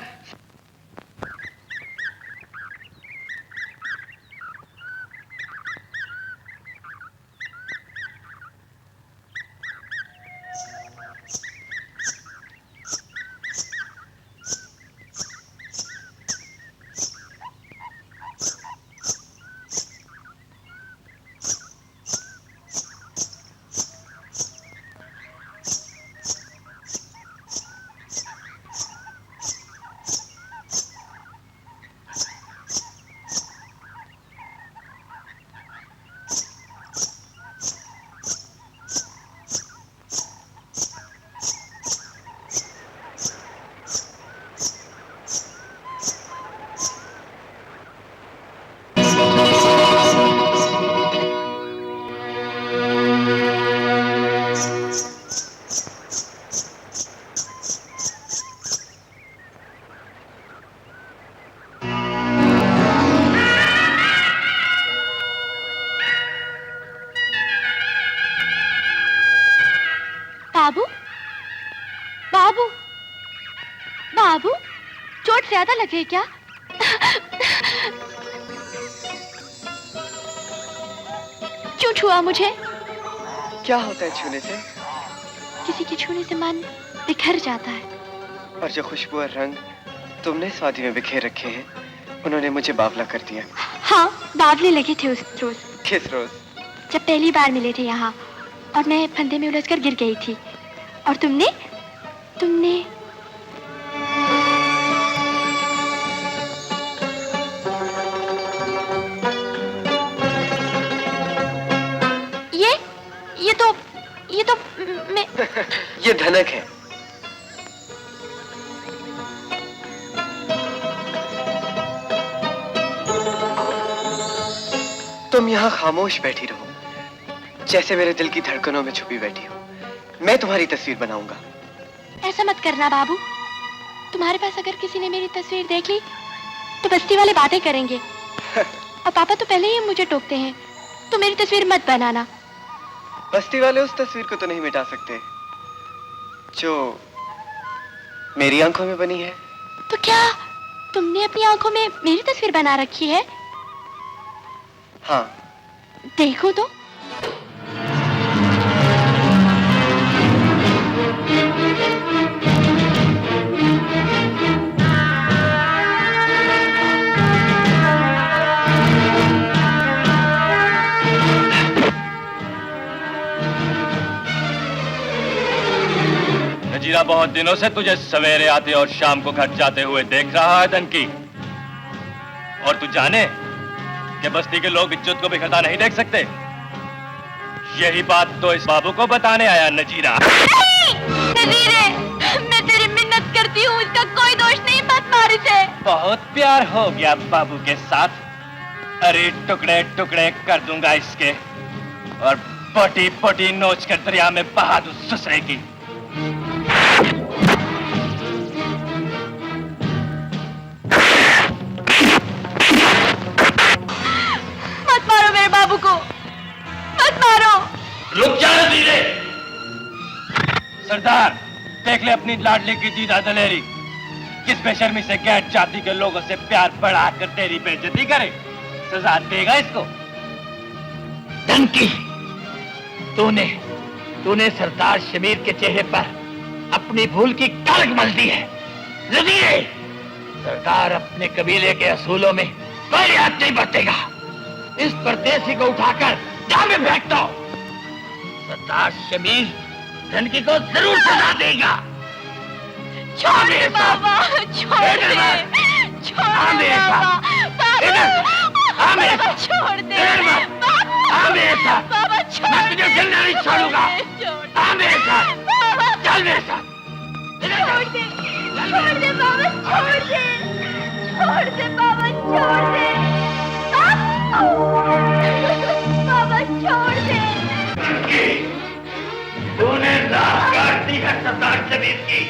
बाबू, बाबू, बाबू, चोट ज्यादा लगे क्या? क्यों छुआ मुझे? क्या होता है छूने से? किसी के छूने से मन बिखर जाता है। और जो खुशबू और रंग तुमने इस वादी में बिखेर रखे हैं, उन्होंने मुझे बावला कर दिया। हाँ, बावले लगे थे उस रोज। किस रोज? जब पहली बार मिले थे यहाँ और मैं फंदे में उलझकर गिर गई थी और तुमने ये तो मैं ये धनक है। तुम यहाँ खामोश बैठी रहो, जैसे मेरे दिल की धड़कनों में छुपी बैठी हो। मैं तुम्हारी तस्वीर बनाऊंगा। ऐसा मत करना बाबू, तुम्हारे पास अगर किसी ने मेरी तस्वीर देख ली तो बस्ती वाले बातें करेंगे और पापा तो पहले ही मुझे टोकते हैं, तो मेरी तस्वीर मत बनाना। बस्ती वाले उस तस्वीर को तो नहीं मिटा सकते जो मेरी आंखों में बनी है। तो क्या तुमने अपनी आंखों में मेरी तस्वीर बना रखी है? हाँ। देखो तो। नजीरा बहुत दिनों से तुझे सवेरे आते और शाम को घर जाते हुए देख रहा है धनकी। और तू जाने कि बस्ती के लोग इज्जत को बिखरता नहीं देख सकते। यही बात तो इस बाबू को बताने आया नजीरा। नजीरे, मैं तेरी मिन्नत करती हूँ, इसका कोई दोष नहीं, मत मार इसे। बहुत प्यार हो गया बाबू के साथ। अरे टुकड़े टुकड़े कर दूंगा इसके और पटी पटी नोच कर दरिया में बहा दूं ससुरे की। मत मारो मेरे बाबू को, मत मारो। रुक जा नजीरे। सरदार, देख ले अपनी लाडली की दीदा दलेरी किस बेशर्मी से गैर जाति के लोगों से प्यार बढ़ाकर तेरी बेइज्जती करे। सजा देगा इसको। धनकी, तूने सरदार शमीर के चेहरे पर अपनी भूल की कलंक मल दी है। नजीरे, सरदार अपने कबीले के असूलों में कोई हाथ नहीं बरतेगा। इस परदेसी को उठाकर जाम में फेंक दो। सरदार शमीर धनकी को जरूर सजा देगा। छोड़ दे बाबा, छोड़ दे, छोड़ दे बाबा, बाबा छोड़ दे, बाबा छोड़ मैं तुझे जिंदा नहीं छोड़ूंगा। आ मेरे साथ, चल मेरे साथ। छोड़ दे, छोड़ दे बाबा, छोड़ दे, छोड़ दे बाबा, छोड़ दे, बाबा छोड़ दे। तूने रात काट दी है सरदार शमीर की।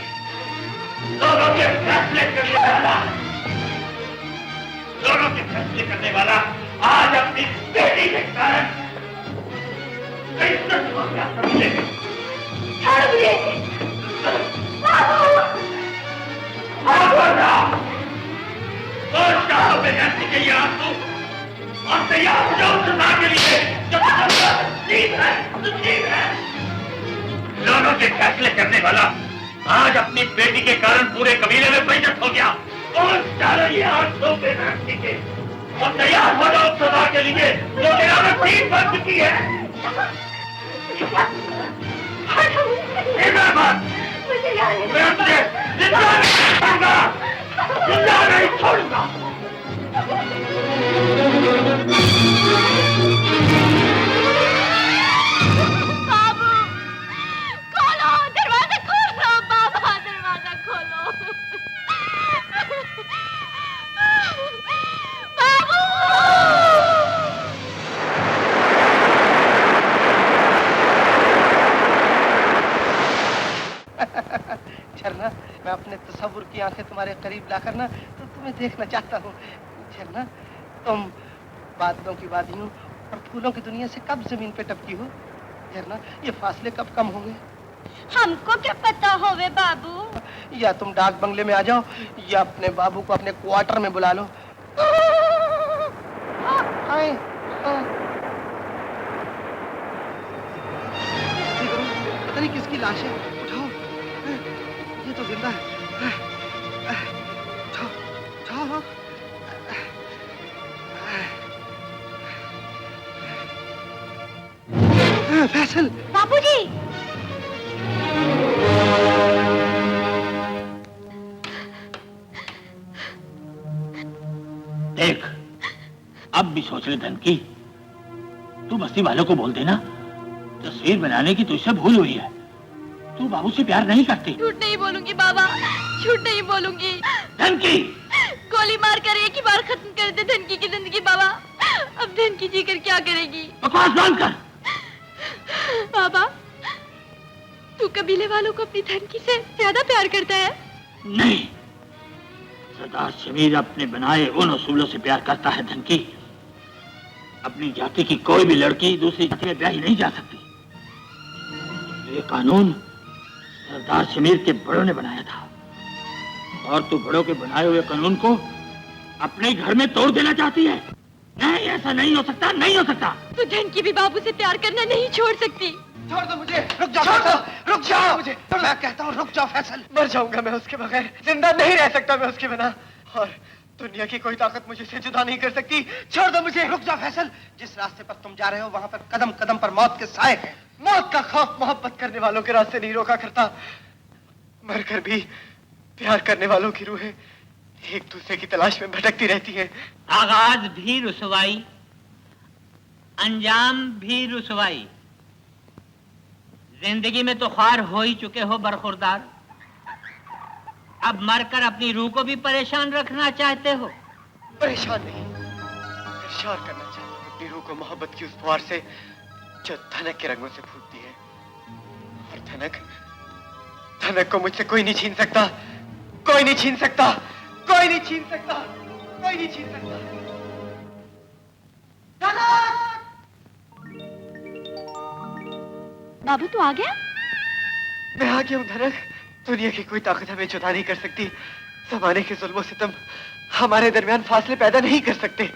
दोनों के फैसले करने वाला आज अपनी बेटी के कारण इज्जत हो गया। छोड़ दे बाबू। के ये आंसू और तैयार हो जाओ सजा के लिए। दोनों के फैसले करने वाला आज अपनी बेटी के कारण पूरे कबीले में बेइज्जत हो गया। और डालो ये आंसू पे रखने के और तैयार हो जाओ सजा के लिए जो मेरा में पीठ बन चुकी है। मैं तुझे जिंदा नहीं छोड़ूंगा, जिंदा नहीं छोड़ूंगा। बाबू, खोलो दरवाजा, खोलो बाबा, दरवाजा खोलो। बाबू, झरना, मैं अपने तसव्वुर की आंखें तुम्हारे करीब लाकर ना तो तुम्हें देखना चाहता हूँ। झरना, तुम बादलों की वादियों और फूलों की दुनिया से कब जमीन पे टपकी हो? झरना, ये फासले कब कम होंगे? हमको क्या पता होवे बाबू। या तुम डाक बंगले में आ जाओ या अपने बाबू को अपने क्वार्टर में बुला लो। आए, पता नहीं किसकी लाश है। उठाओ, ये तो जिंदा है। उठाओ, उठाओ। फैसल, बाबूजी, देख, अब भी सोच ले धनकी। तू बस्ती वालों को बोल देना तस्वीर बनाने की तुझसे भूल हुई है। तू बाबू से प्यार नहीं करती। झूठ नहीं बोलूंगी बाबा, झूठ नहीं बोलूंगी। धनकी, गोली मार कर एक ही बार खत्म कर दे धनकी की जिंदगी बाबा। अब धनकी जी कर क्या करेगी? बकवास बंद कर। बाबा, तू कबीले वालों को अपनी धनकी से ज्यादा प्यार करता है? नहीं, सरदार शमीर अपने बनाए उन उसूलों से प्यार करता है धनकी। अपनी जाति की कोई भी लड़की दूसरी जाति में ब्याही नहीं जा सकती। ये कानून सरदार शमीर के बड़ों ने बनाया था और तू बड़ों के बनाए हुए कानून को अपने घर में तोड़ देना चाहती है। नहीं, ऐसा नहीं हो सकता, नहीं हो सकता। तू धनकी भी बाबू से प्यार करना नहीं छोड़ सकती। छोड़ दो मुझे, रुक जाओ फैसल, रुक जाओ मुझे। मैं कहता हूँ रुक जाओ फैसल। मर जाऊंगा मैं उसके बगैर, जिंदा नहीं रह सकता मैं उसके बिना। और दुनिया की कोई ताकत मुझे से जुदा नहीं कर सकती। छोड़ दो मुझे। रुक जाओ फैसल, जिस रास्ते पर तुम जा रहे हो वहां पर कदम कदम पर मौत के साए हैं। मौत का खौफ मोहब्बत करने वालों के रास्ते नहीं रोका करता। मरकर भी प्यार करने वालों की रूहें एक दूसरे की तलाश में भटकती रहती हैं। आगाज भी रुसवाई, अंजाम भी रुसवाई। जिंदगी में तो ख्वार हो ही चुके हो बरखुरदार, अब मरकर अपनी रूह को भी परेशान रखना चाहते हो? परेशान नहीं, परेशान करना चाहता हूँ अपनी रूह को मोहब्बत की उस फुहार से जो धनक के रंगों से फूटती है। और धनक को मुझसे कोई नहीं छीन सकता, कोई नहीं छीन सकता, कोई नहीं छीन सकता, कोई नहीं छीन सकता। बाबू तू आ गया? मैं आ गया हूँ धनक। दुनिया की कोई ताकत हमें जुदा नहीं कर सकती। जमाने के जुल्म सितम हमारे दरमियान फासले पैदा नहीं कर सकते।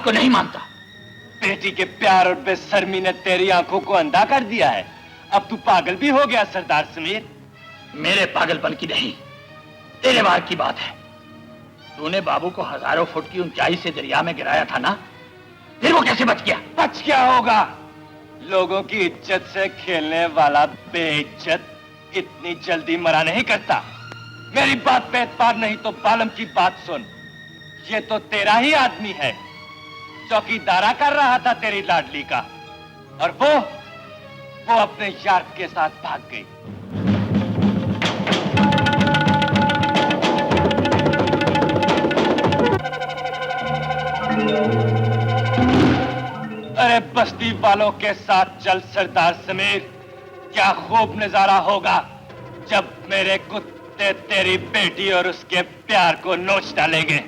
को नहीं मानता। बेटी के प्यार और बेशर्मी ने तेरी आंखों को अंधा कर दिया है। अब तू पागल भी हो गया सरदार समीर। मेरे पागलपन की नहीं, तेरे बार की बात है। तूने बाबू को हजारों फुट की ऊंचाई से दरिया में गिराया था ना, फिर वो कैसे बच गया? बच क्या होगा? लोगों की इज्जत से खेलने वाला बेइज्जत इतनी जल्दी मरा नहीं करता। मेरी बात पे एतबार नहीं तो बालम की बात सुन। ये तो तेरा ही आदमी है, चौकीदारा कर रहा था तेरी लाडली का, और वो अपने यार के साथ भाग गई। अरे बस्ती वालों के साथ चल सरदार समीर, क्या खूब नजारा होगा जब मेरे कुत्ते तेरी बेटी और उसके प्यार को नोच डालेंगे।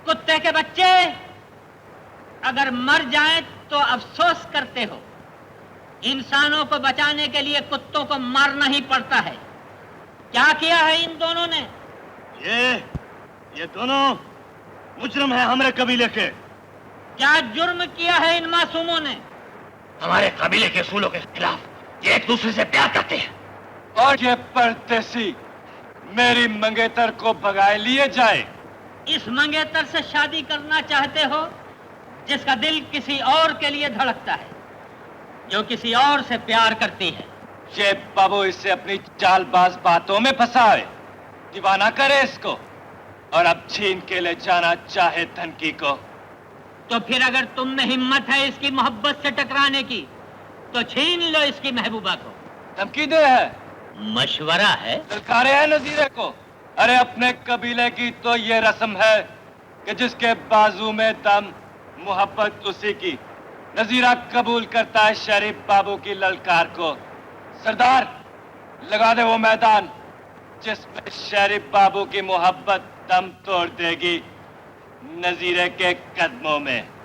कुत्ते के बच्चे, अगर मर जाएं तो अफसोस करते हो। इंसानों को बचाने के लिए कुत्तों को मारना ही पड़ता है। क्या किया है इन दोनों ने? ये दोनों मुजरिम है हमारे कबीले के। क्या जुर्म किया है इन मासूमों ने? हमारे कबीले के असूलों के खिलाफ ये एक दूसरे से प्यार करते हैं। और ये परदेसी मेरी मंगेतर को भगाए लिए जाए। इस मंगेतर से शादी करना चाहते हो जिसका दिल किसी और के लिए धड़कता है, जो किसी और से प्यार करती है। ये बाबू इसे अपनी चालबाज बातों में फंसाए, दीवाना करे इसको, और अब छीन के ले जाना चाहे धनकी को। तो फिर अगर तुम में हिम्मत है इसकी मोहब्बत से टकराने की, तो छीन लो इसकी महबूबा को। धमकी दे है, मशवरा है, सरकारे है नजीरे को। अरे अपने कबीले की तो ये रस्म है कि जिसके बाजू में दम मोहब्बत उसी की। नजीरा कबूल करता है शरीफ बाबू की ललकार को। सरदार लगा दे वो मैदान जिसमें शरीफ बाबू की मोहब्बत दम तोड़ देगी नजीरे के कदमों में।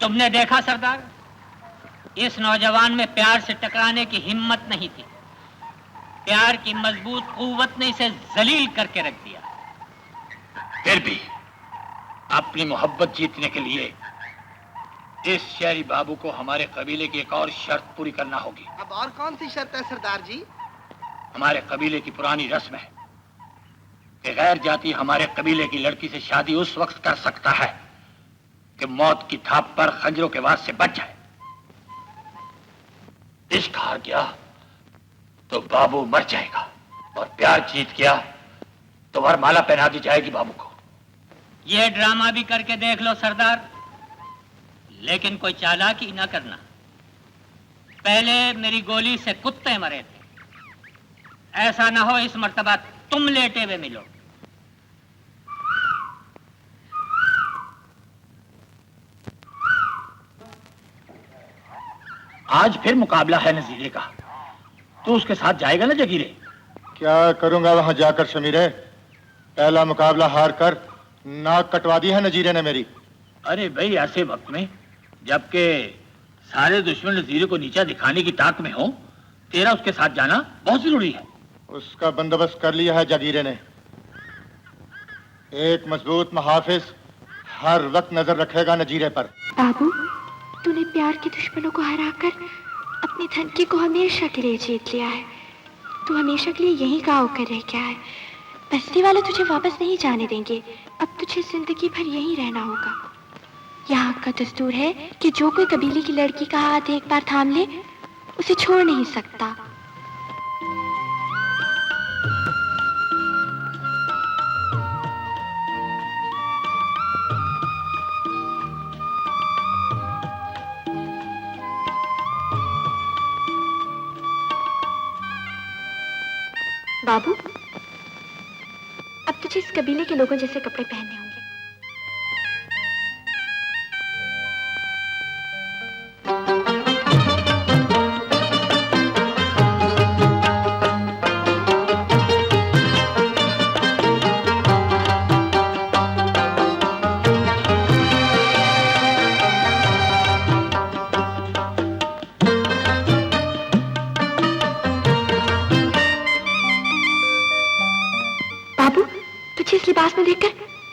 तुमने देखा सरदार, इस नौजवान में प्यार से टकराने की हिम्मत नहीं थी। प्यार की मजबूत कुव्वत ने इसे जलील करके रख दिया। फिर भी अपनी मोहब्बत जीतने के लिए इस शहरी बाबू को हमारे कबीले की एक और शर्त पूरी करना होगी। अब और कौन सी शर्त है सरदार जी? हमारे कबीले की पुरानी रस्म है कि गैर जाति हमारे कबीले की लड़की से शादी उस वक्त कर सकता है कि मौत की थाप पर खंजरों के वार से बच जाए। इश्क हार गया तो बाबू मर जाएगा, और प्यार जीत गया तो वरमाला पहना दी जाएगी बाबू को। ये ड्रामा भी करके देख लो सरदार, लेकिन कोई चालाकी ना करना। पहले मेरी गोली से कुत्ते मरे थे, ऐसा ना हो इस मर्तबा तुम लेटे हुए मिलो। आज फिर मुकाबला है नजीरे का, तो उसके साथ जाएगा ना जगीरे? क्या करूंगा वहां जाकर शमीरे? पहला मुकाबला हार कर नाक कटवा दी है नजीरे ने मेरी। अरे भाई, ऐसे वक्त में जबकि सारे दुश्मन नजीरे को नीचा दिखाने की ताक में हो, तेरा उसके साथ जाना बहुत जरूरी है। उसका बंदोबस्त कर लिया है जागीरे ने। एक मजबूत मुहाफिज हर वक्त नजर रखेगा नजीरे पर। बाबू, तूने प्यार के दुश्मनों को हराकर अपनी धनकी को हमेशा के लिए जीत लिया है। तू हमेशा के लिए यहीं गाँव कर रह गया है। बस्ती वाले तुझे वापस नहीं जाने देंगे। अब तुझे जिंदगी भर यहीं रहना होगा। यहाँ का दस्तूर है कि जो कोई कबीले की लड़की का हाथ एक बार थाम ले, उसे छोड़ नहीं सकता। बाबू, अब तुझे इस कबीले के लोगों जैसे कपड़े पहनने होंगे। तुझे इस लिबास में देखकर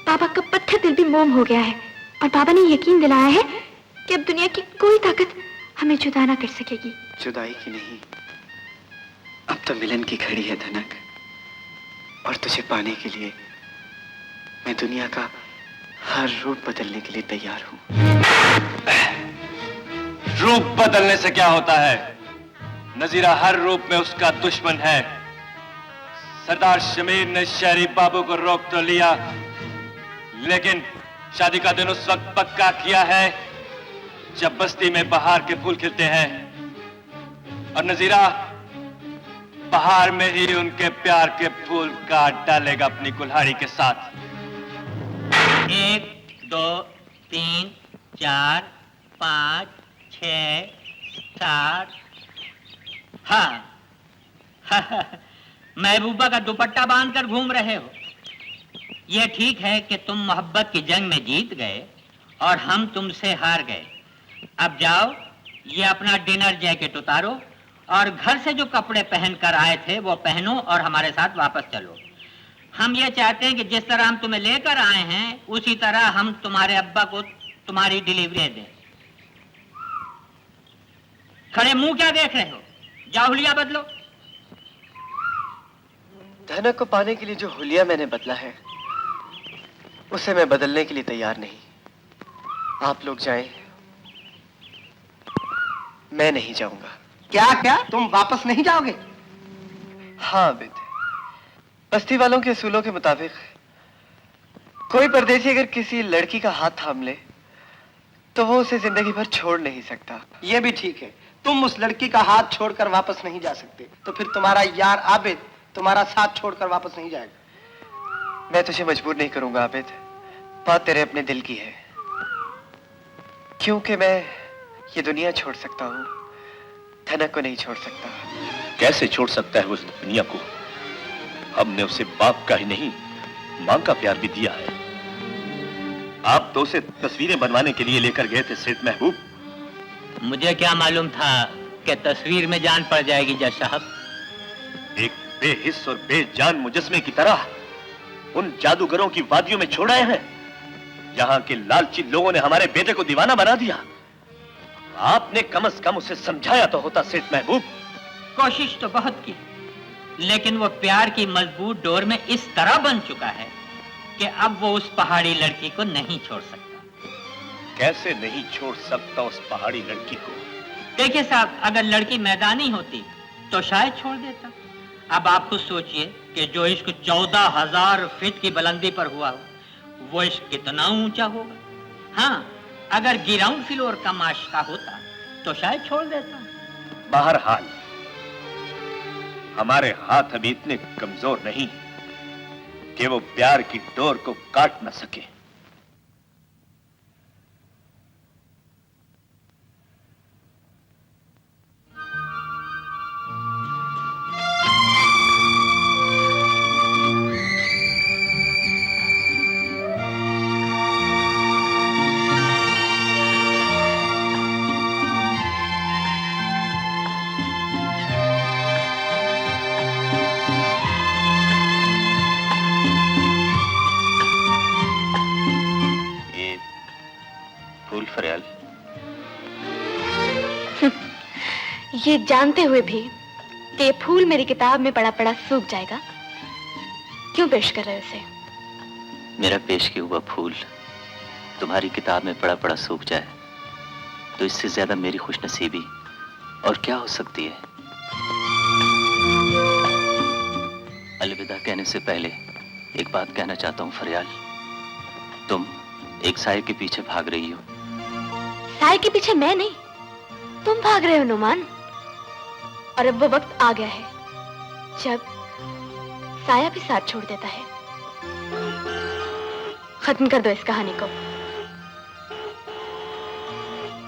बाबा का पत्थर दिल भी मोम हो गया है और बाबा ने यकीन दिलाया है कि अब दुनिया की कोई ताकत हमें जुदा ना कर सकेगी। जुदाई की नहीं, अब तो मिलन की घड़ी है धनक, और तुझे पाने के लिए मैं दुनिया का हर रूप बदलने के लिए तैयार हूं। रूप बदलने से क्या होता है? नजीरा हर रूप में उसका दुश्मन है। सरदार शमीर ने शहरी बाबू को रोक तो लिया, लेकिन शादी का दिन उस वक्त पक्का किया है जब बस्ती में बहार के फूल खिलते हैं, और नजीरा बहार में ही उनके प्यार के फूल काट डालेगा अपनी कुल्हाड़ी के साथ। 1 2 3 4 5 6 7। हाँ महबूबा का दुपट्टा बांधकर घूम रहे हो। यह ठीक है कि तुम मोहब्बत की जंग में जीत गए और हम तुमसे हार गए। अब जाओ, ये अपना डिनर जैकेट उतारो और घर से जो कपड़े पहनकर आए थे वो पहनो और हमारे साथ वापस चलो। हम ये चाहते हैं कि जिस तरह हम तुम्हें लेकर आए हैं उसी तरह हम तुम्हारे अब्बा को तुम्हारी डिलीवरी दें। खड़े मुंह क्या देख रहे हो? जाओ हुलिया बदलो। धनक को पाने के लिए जो हुलिया मैंने बदला है उसे मैं बदलने के लिए तैयार नहीं। आप लोग जाएं, मैं नहीं जाऊंगा। क्या क्या? तुम वापस नहीं जाओगे? हाँ आबिद, बस्ती वालों के असूलों के मुताबिक कोई परदेसी अगर किसी लड़की का हाथ थाम ले तो वो उसे जिंदगी भर छोड़ नहीं सकता। ये भी ठीक है, तुम उस लड़की का हाथ छोड़कर वापस नहीं जा सकते, तो फिर तुम्हारा यार आबिद तुम्हारा साथ छोड़कर वापस नहीं जाएगा। मैं तुझे मजबूर नहीं करूंगा आबिद, बात तेरे अपने दिल की है। क्योंकि मैं ये दुनिया छोड़ सकता हूँ, धनक को नहीं छोड़ सकता। कैसे छोड़ सकता है उस दुनिया को? हमने उसे बाप का ही नहीं मां का प्यार भी दिया है। आप तो उसे तस्वीरें बनवाने के लिए लेकर गए थे सेठ महबूब। मुझे क्या मालूम था कि तस्वीर में जान पड़ जाएगी जज साहब। एक बेहिस और बेजान मुजस्मे की तरह उन जादूगरों की वादियों में छोड़ आए हैं। यहाँ के लालची लोगों ने हमारे बेटे को दीवाना बना दिया। आपने कम से कम उसे समझाया तो होता सेठ महबूब। कोशिश तो बहुत की, लेकिन वो प्यार की मजबूत डोर में इस तरह बन चुका है कि अब वो उस पहाड़ी लड़की को नहीं छोड़ सकता। कैसे नहीं छोड़ सकता उस पहाड़ी लड़की को? देखिए साहब, अगर लड़की मैदानी होती तो शायद छोड़ देता। अब आप खुद सोचिए कि जो इश्क 14,000 फीट की बुलंदी पर हुआ हो, वो इश्क कितना ऊंचा होगा। हाँ, अगर ग्राउंड फ्लोर का माशका होता तो शायद छोड़ देता। बहरहाल हमारे हाथ अभी इतने कमजोर नहीं कि वो प्यार की डोर को काट न सके। ये जानते हुए भी कि ये फूल मेरी किताब में पड़ा पड़ा सूख जाएगा, क्यों पेश कर रहे हो इसे? मेरा पेश किया हुआ फूल तुम्हारी किताब में पड़ा पड़ा सूख जाए तो इससे ज्यादा मेरी खुशनसीबी और क्या हो सकती है। अलविदा कहने से पहले एक बात कहना चाहता हूँ फरियाल, तुम एक साए के पीछे भाग रही हो। साए के पीछे मैं नहीं, तुम भाग रहे हो नुमान। और अब वो वक्त आ गया है साया भी साथ छोड़ देता है। खत्म कर दो इस कहानी को।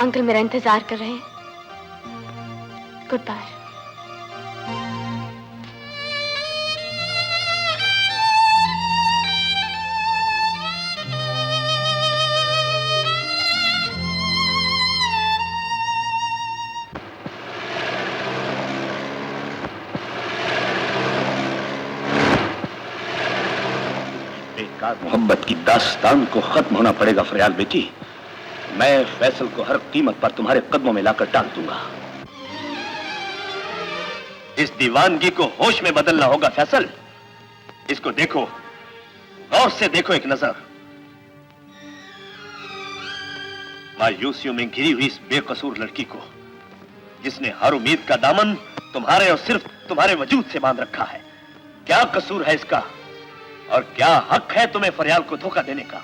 अंकल मेरा इंतजार कर रहे हैं। Good bye. बेकार मोहब्बत की दास्तान को खत्म होना पड़ेगा फरियाल बेटी। मैं फैसल को हर कीमत पर तुम्हारे कदमों में लाकर डाल दूंगा। इस दीवानगी को होश में बदलना होगा फैसल। इसको देखो, गौर से देखो एक नजर। मायूसियों में घिरी हुई इस बेकसूर लड़की को, जिसने हर उम्मीद का दामन तुम्हारे और सिर्फ तुम्हारे वजूद से बांध रखा है। क्या कसूर है इसका और क्या हक है तुम्हें फरियाल को धोखा देने का?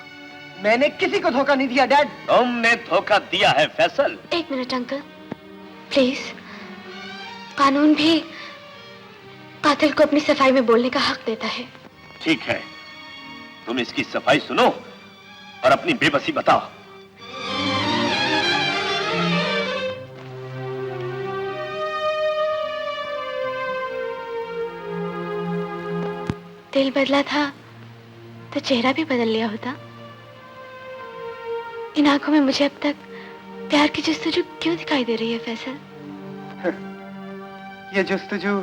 मैंने किसी को धोखा नहीं दिया डैड। तुमने धोखा दिया है फैसल। एक मिनट अंकल, प्लीज। कानून भी कातिल को अपनी सफाई में बोलने का हक देता है। ठीक है, तुम इसकी सफाई सुनो और अपनी बेबसी बताओ। दिल बदला था तो चेहरा भी बदल लिया होता। इन आंखों में मुझे अब तक प्यार की जस्तजू क्यों दिखाई दे रही है फैसल? ये जस्तजू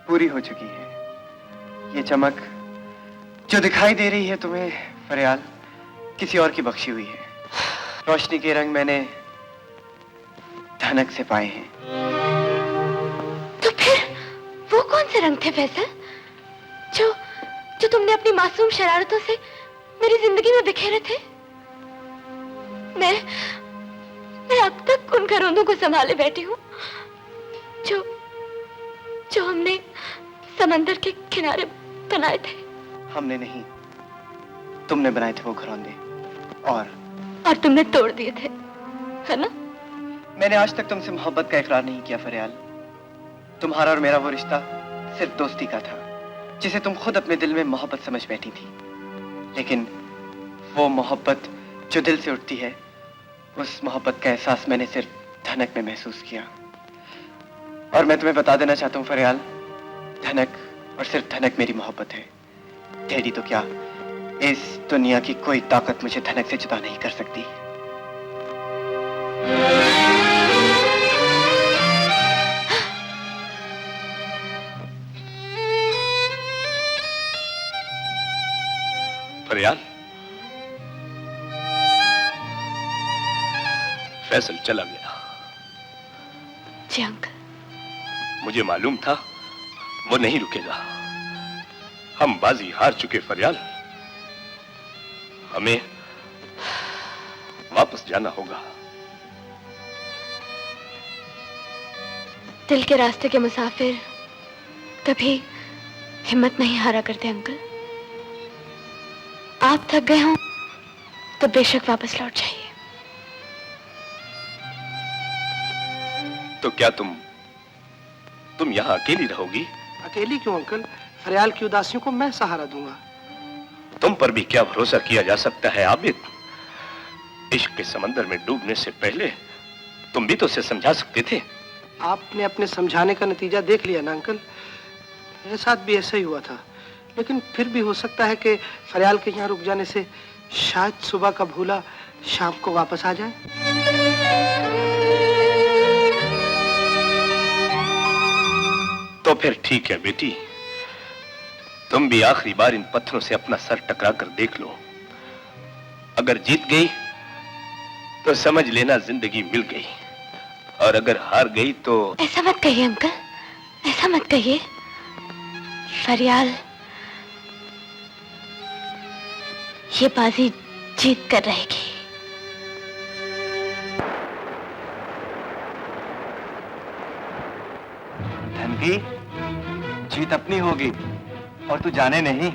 पूरी हो चुकी है। ये चमक जो दिखाई दे रही है तुम्हें फरियाल, किसी और की बख्शी हुई है। रोशनी के रंग मैंने धनक से पाए हैं। तो फिर वो कौन से रंग थे फैसल, जो जो तुमने अपनी मासूम शरारतों से मेरी जिंदगी में बिखेरे थे? मैं अब तक उन घरौंदों को संभाले बैठी हूँ जो जो हमने समंदर के किनारे बनाए थे। हमने नहीं, तुमने बनाए थे वो घरौंदे, और तुमने तोड़ दिए थे, है ना? मैंने आज तक तुमसे मोहब्बत का इकरार नहीं किया फरियाल। तुम्हारा और मेरा वो रिश्ता सिर्फ दोस्ती का था, जिसे तुम खुद अपने दिल में मोहब्बत समझ बैठी थी। लेकिन वो मोहब्बत जो दिल से उठती है, उस मोहब्बत का एहसास मैंने सिर्फ धनक में महसूस किया। और मैं तुम्हें बता देना चाहता हूँ फरियाल, धनक और सिर्फ धनक मेरी मोहब्बत है। डैडी तो क्या, इस दुनिया की कोई ताकत मुझे धनक से जुदा नहीं कर सकती। फरियाल, फैसल चला गया। जी अंकल। मुझे मालूम था वो नहीं रुकेगा। हम बाजी हार चुके फरियाल, हमें वापस जाना होगा। दिल के रास्ते के मुसाफिर कभी हिम्मत नहीं हारा करते अंकल। आप थक गए हों तो बेशक वापस लौट जाइए। तो क्या तुम यहाँ अकेली रहोगी? अकेली क्यों अंकल? फरियाल की उदासियों को मैं सहारा दूंगा। तुम पर भी क्या भरोसा किया जा सकता है आबिद? इश्क के समंदर में डूबने से पहले तुम भी तो उसे समझा सकते थे। आपने अपने समझाने का नतीजा देख लिया ना अंकल। मेरे साथ भी ऐसा ही हुआ था, लेकिन फिर भी हो सकता है कि फरियाल के यहाँ रुक जाने से शायद सुबह का भूला शाम को वापस आ जाए। तो फिर ठीक है बेटी, तुम भी आखिरी बार इन पत्थरों से अपना सर टकरा कर देख लो। अगर जीत गई तो समझ लेना जिंदगी मिल गई, और अगर हार गई तो... ऐसा मत कहिए अंकल, ऐसा मत कहिए। फरियाल ये बाजी जीत कर रहेगी। धनकी, जीत अपनी होगी, और तू जाने नहीं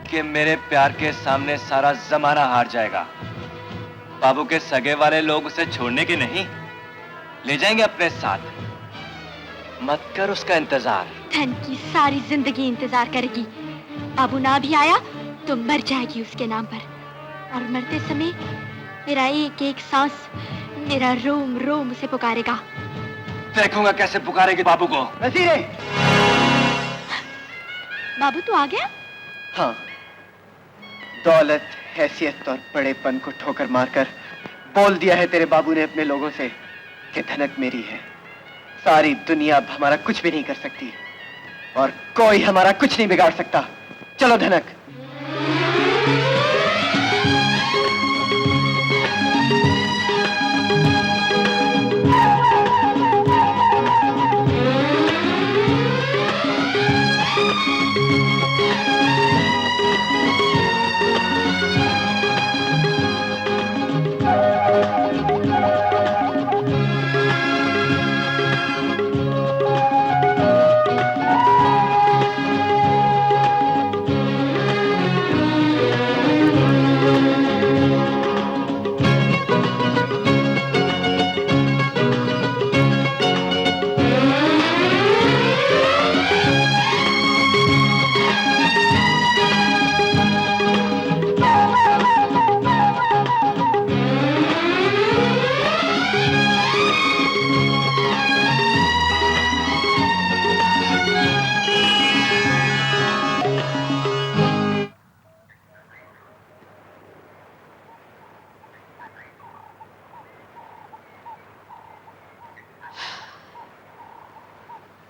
कि मेरे प्यार के सामने सारा जमाना हार जाएगा। बाबू के सगे वाले लोग उसे छोड़ने के नहीं, ले जाएंगे अपने साथ। मत कर उसका इंतजार। धन की सारी जिंदगी इंतजार करेगी, बाबू ना भी आया तो मर जाएगी उसके नाम पर, और मरते समय मेरा एक एक सांस, मेरा रोम रोम उसे पुकारेगा। देखूंगा कैसे पुकारेगी बाबू को। नसीरे! बाबू तू आ गया? हाँ, दौलत, हैसियत और बड़ेपन को ठोकर मारकर बोल दिया है तेरे बाबू ने अपने लोगों से कि धनक मेरी है। सारी दुनिया अब हमारा कुछ भी नहीं कर सकती और कोई हमारा कुछ नहीं बिगाड़ सकता। चलो धनक।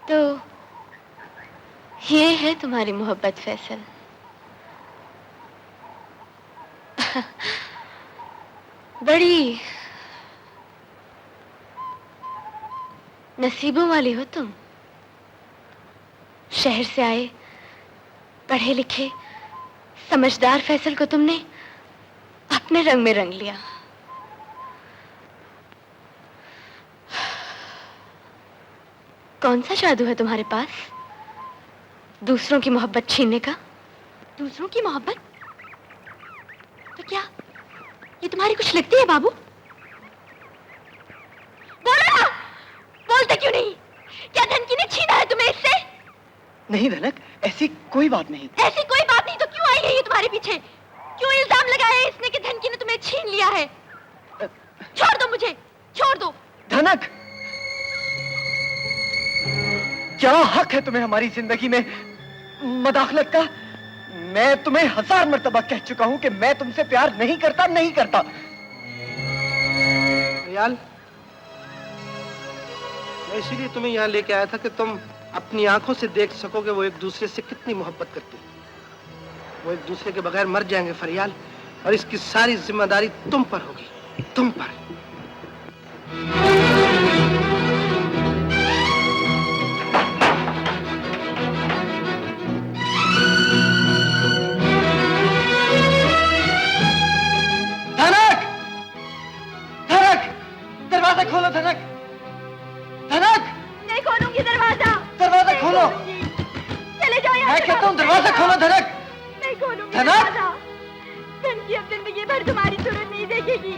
तो ये है तुम्हारी मोहब्बत फैसल। बड़ी नसीबों वाली हो तुम। शहर से आए पढ़े लिखे समझदार फैसल को तुमने अपने रंग में रंग लिया। कौन सा जादू है तुम्हारे पास दूसरों की मोहब्बत छीनने का? दूसरों की मोहब्बत? तो क्या ये तुम्हारी कुछ लगती है बाबू? बोलो ना, बोलते क्यों नहीं? क्या धनकी ने छीना है तुम्हें इससे? नहीं धनक, ऐसी कोई बात नहीं। ऐसी कोई बात नहीं तो क्यों आई है ये तुम्हारे पीछे? क्यों इल्जाम लगाया है इसने कि धनकी ने तुम्हें छीन लिया है? छोड़ दो मुझे, छोड़ दो। धनक, क्या हक है तुम्हें हमारी जिंदगी में मदाखलत का? मैं तुम्हें 1000 मर्तबा कह चुका हूं कि मैं तुमसे प्यार नहीं करता, नहीं करता। रियाल, मैं इसीलिए तुम्हें यहाँ लेके आया था कि तुम अपनी आंखों से देख सकोगे वो एक दूसरे से कितनी मोहब्बत करते हैं। वो एक दूसरे के बगैर मर जाएंगे फरियाल, और इसकी सारी जिम्मेदारी तुम पर होगी, तुम पर। धनक! धनक! दरवाजा खोलो धनक! धनक! नहीं खोलूंगी दरवाजा। दरवाजा खोलो। चले जाओ यहाँ मैं से। कहता हूँ दरवाजा खोलो धनक! नहीं खोलूंगी धनक! दरवाजा। धनकी अब जिंदगी भर तुम्हारी सूरत नहीं देखेगी।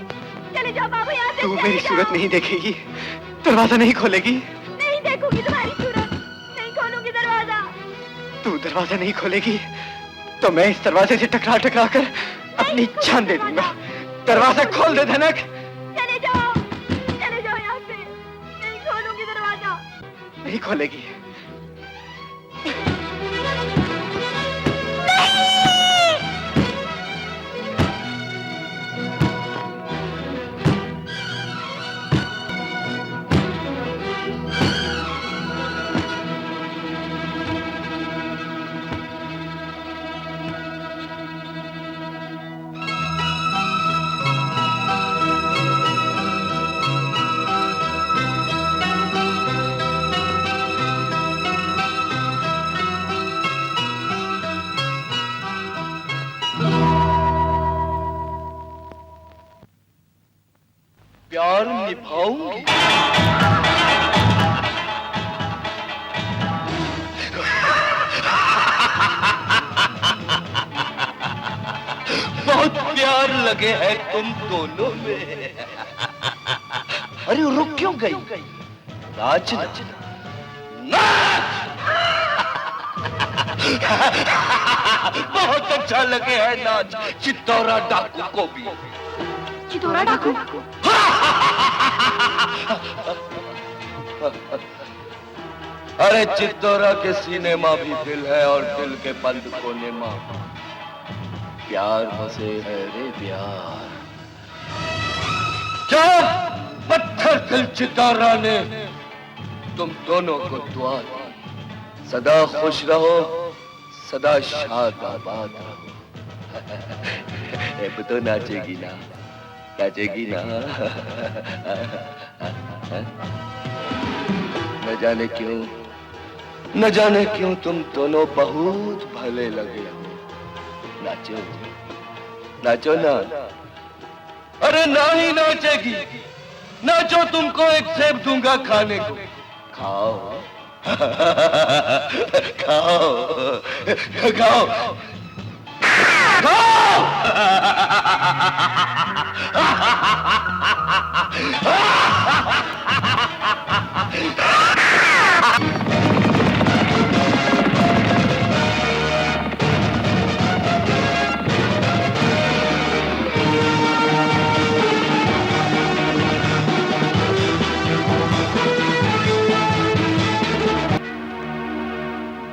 चले जाओ बाबू यहाँ से। तू चले मेरी जाओ। सूरत नहीं देखेगी, दरवाजा नहीं खोलेगी। नहीं देखूंगी तुम्हारी सूरत, नहीं खोलूंगी दरवाजा। तू दरवाजा नहीं खोलेगी तो मैं इस दरवाजे से टकरा टकरा कर अपनी जान दे दूंगा। दरवाजा खोल दे धनक। चले जाओ यहाँ से। नहीं खोलूंगी दरवाजा। नहीं खोलेगी। प्यार निभाऊंगी। बहुत प्यार लगे है तुम दोनों में। अरे रुक क्यों गई? नाच बहुत अच्छा लगे है नाच चित्तौरा डाकू को भी। चित्तौरा डाकू? अरे चित्तौरा के सिनेमा भी दिल है और दिल के बंद कोने माँ प्यार बसे है रे प्यार। जब पत्थर दिल चित्तौरा ने तुम दोनों को दुआ दी, सदा खुश रहो, सदा शाद आबाद रहो। अब तो नाचेगी ना, नाचेगी ना। न जाने क्यों तुम दोनों बहुत भले लगे हो। नाचो, नाचो ना। अरे ना ही नाचेगी, नाचो, तुमको एक सेब दूंगा खाने को, खाओ। खाओ, खाओ,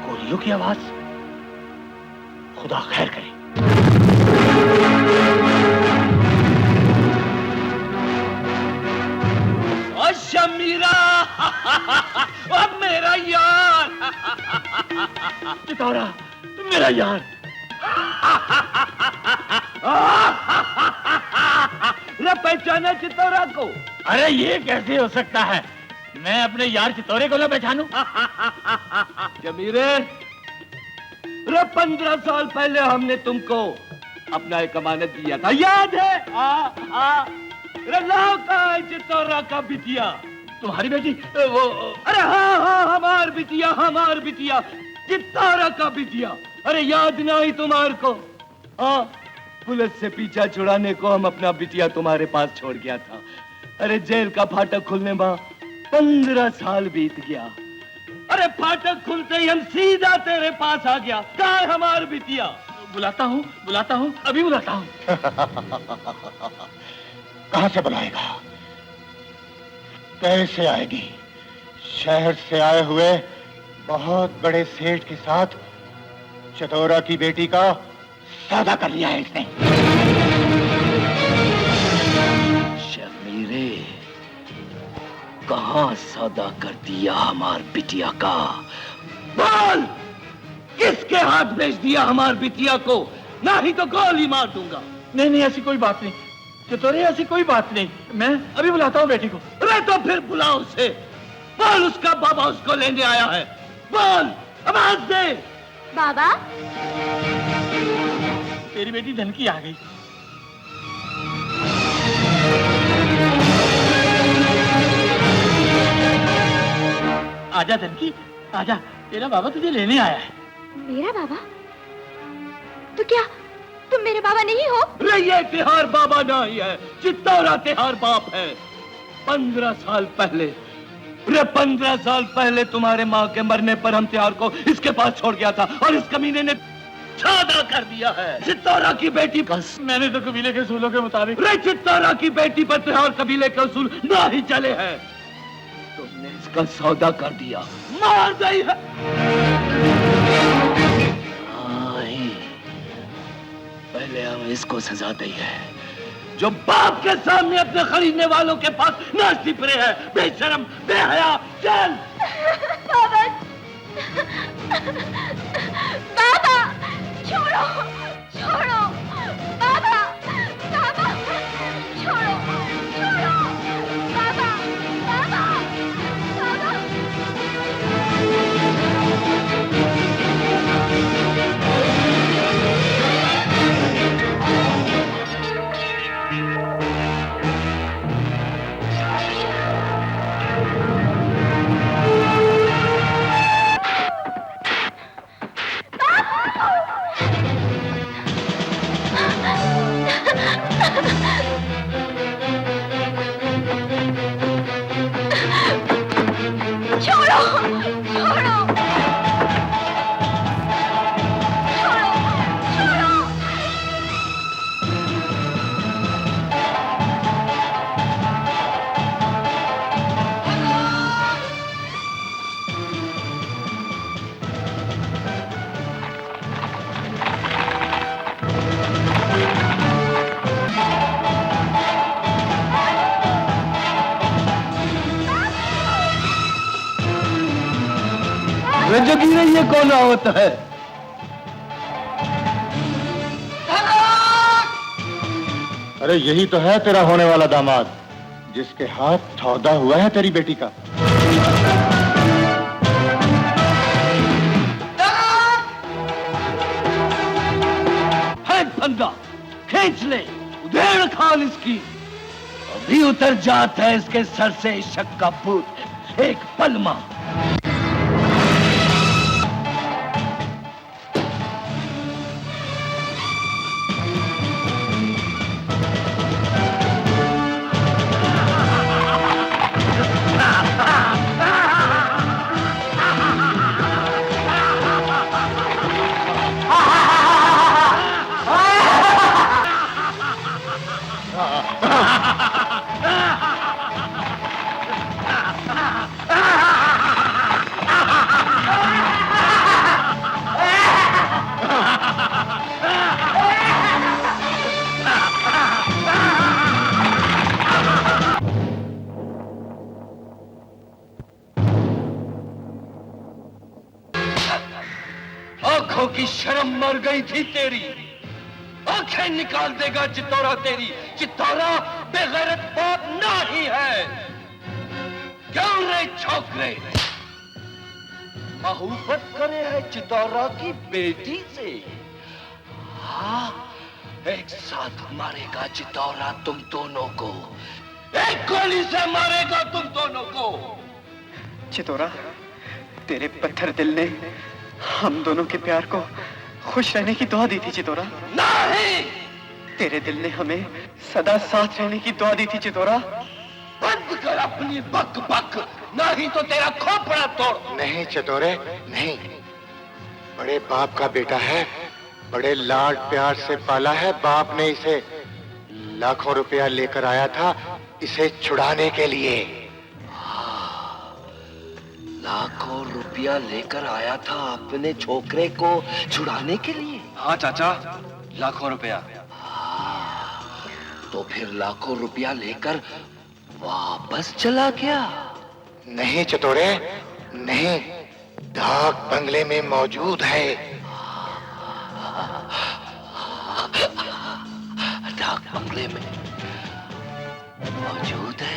गोलियों की आवाज, खुदा खैर करे। शमीरा, अब मेरा यार। चित्तौरा, मेरा यार। पहचाना चित्तौरा को? अरे ये कैसे हो सकता है? मैं अपने यार चित्तौरे को ना पहचानूं? जमीरे, 15 साल पहले हमने तुमको अपना एक अमानत दिया था, याद है? लाओ कहाँ है चित्तौरा का बिटिया? तुम्हारी बेटी? वो अरे हाँ, हमार बिटिया, चित्तौरा का बिटिया। अरे याद नहीं तुम्हारे को? हाँ, पुलिस से पीछा छुड़ाने को हम अपना बिटिया तुम्हारे पास छोड़ गया था। अरे जेल का फाटक खुलने में 15 साल बीत गया। अरे फाटक खुलते ही हम सीधा तेरे पास आ गया। कहाँ है हमार बिटिया? बुलाता हूँ, अभी बुलाता हूँ। कहां से बुलाएगा? कैसे आएगी? शहर से आए हुए बहुत बड़े सेठ के साथ चित्तौरा की बेटी का सौदा कर लिया है इसने। शमीरे, कहां सौदा कर दिया हमार बिटिया का? बोल, किसके हाथ बेच दिया हमार बिटिया को? नहीं तो गोली मार दूंगा। नहीं, ऐसी कोई बात नहीं चित्तौरे, ऐसी कोई बात नहीं। मैं अभी बुलाता हूँ बेटी को। अरे तो फिर बुलाओ उसे। बोल, उसका बाबा उसको लेने आया है। बोल, आवाज दे। बाबा, तेरी बेटी धनकी आ गई। आजा धनकी, आजा, तेरा बाबा तुझे लेने आया है। मेरा बाबा? तो क्या तुम मेरे बाबा नहीं हो? अरे ये तिहार बाबा नहीं है, चित्तौरा तिहार बाप है। 15 साल पहले तुम्हारे माँ के मरने पर हम तिहार को इसके पास छोड़ गया था और इस कमीने ने सौदा कर दिया है चित्तौरा की बेटी का। मैंने तो कबीले के उसूलों के मुताबिक। रे चित्तौरा की बेटी पर तिहार कबीले के उसूल ना ही चले हैं। तुमने इसका सौदा कर दिया, मार दी है। पहले हम इसको सजा दी है जो बाप के सामने अपने खरीदने वालों के पास नाच टिप रहे हैं। बेशरम, बेहया, चल। बाबा, बाबा, छोड़ो, छोड़ो, बाबा, बाबा, छोड़ो, छोड़ो, बाबा, बाबा, बाबा। रजबीरे ये कौन आवत है? अरे यही तो है तेरा होने वाला दामाद, जिसके हाथ ठौदा हुआ है तेरी बेटी का। है फंदा, खींच ले, उधेड़ खान इसकी। अभी उतर जाता है इसके सर से शक का भूत, एक पलमा। आंखों की शर्म मर गई थी तेरी, आंखें निकाल देगा चितौरा तेरी। चितौरा बेगैरत बाप नहीं है। क्यों रे छोकरे, महुब्बत करे है चितौरा की बेटी से? हाँ, एक साथ मारेगा चितौरा तुम दोनों को, एक गोली से मारेगा तुम दोनों को। चितौरा, तेरे पत्थर दिल ने हम दोनों के प्यार को खुश रहने की दुआ दी थी चितौरा। नहीं, तेरे दिल ने हमें सदा साथ रहने की दुआ दी थी चितौरा। बंद कर अपनी बक बक, नहीं तो तेरा खोपड़ा तोड़। नहीं चितौरे, नहीं। बड़े बाप का बेटा है, बड़े लाड प्यार से पाला है बाप ने इसे। लाखों रुपया लेकर आया था इसे छुड़ाने के लिए। लाखों रुपया लेकर आया था अपने छोकरे को छुड़ाने के लिए? हाँ चाचा, लाखों रुपया। तो फिर लाखों रुपया लेकर वापस चला गया? नहीं चितौरे, नहीं, डाक बंगले में मौजूद है। डाक बंगले में मौजूद है।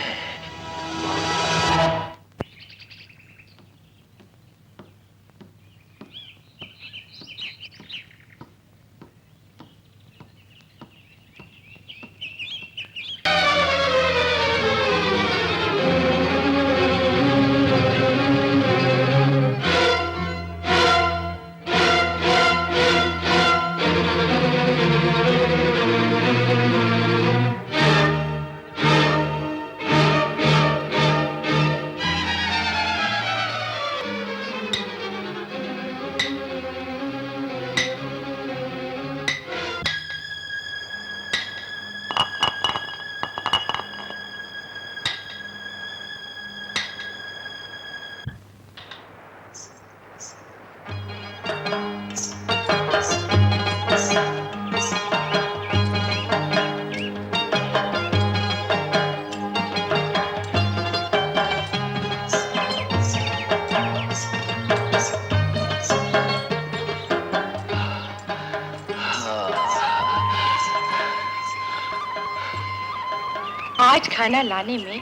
आज खाना लाने में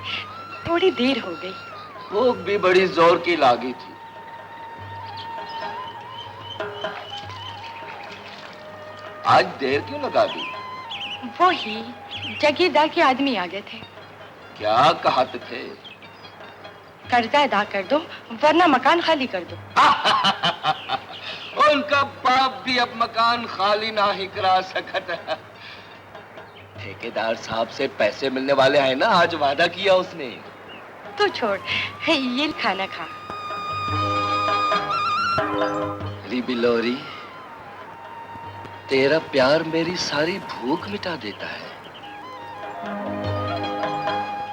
थोड़ी देर हो गई। भूख भी बड़ी जोर की लागी थी। आज देर क्यों लगा दी? वो ही जागीरदार के आदमी आ गए थे। क्या कहते थे? कर्जा अदा कर दो वरना मकान खाली कर दो। उनका बाप भी अब मकान खाली ना ही करा सकता। ठेकेदार साहब से पैसे मिलने वाले हैं ना, आज वादा किया उसने। तो छोड़, ये खाना खा। बिलोरी, तेरा प्यार मेरी सारी भूख मिटा देता है।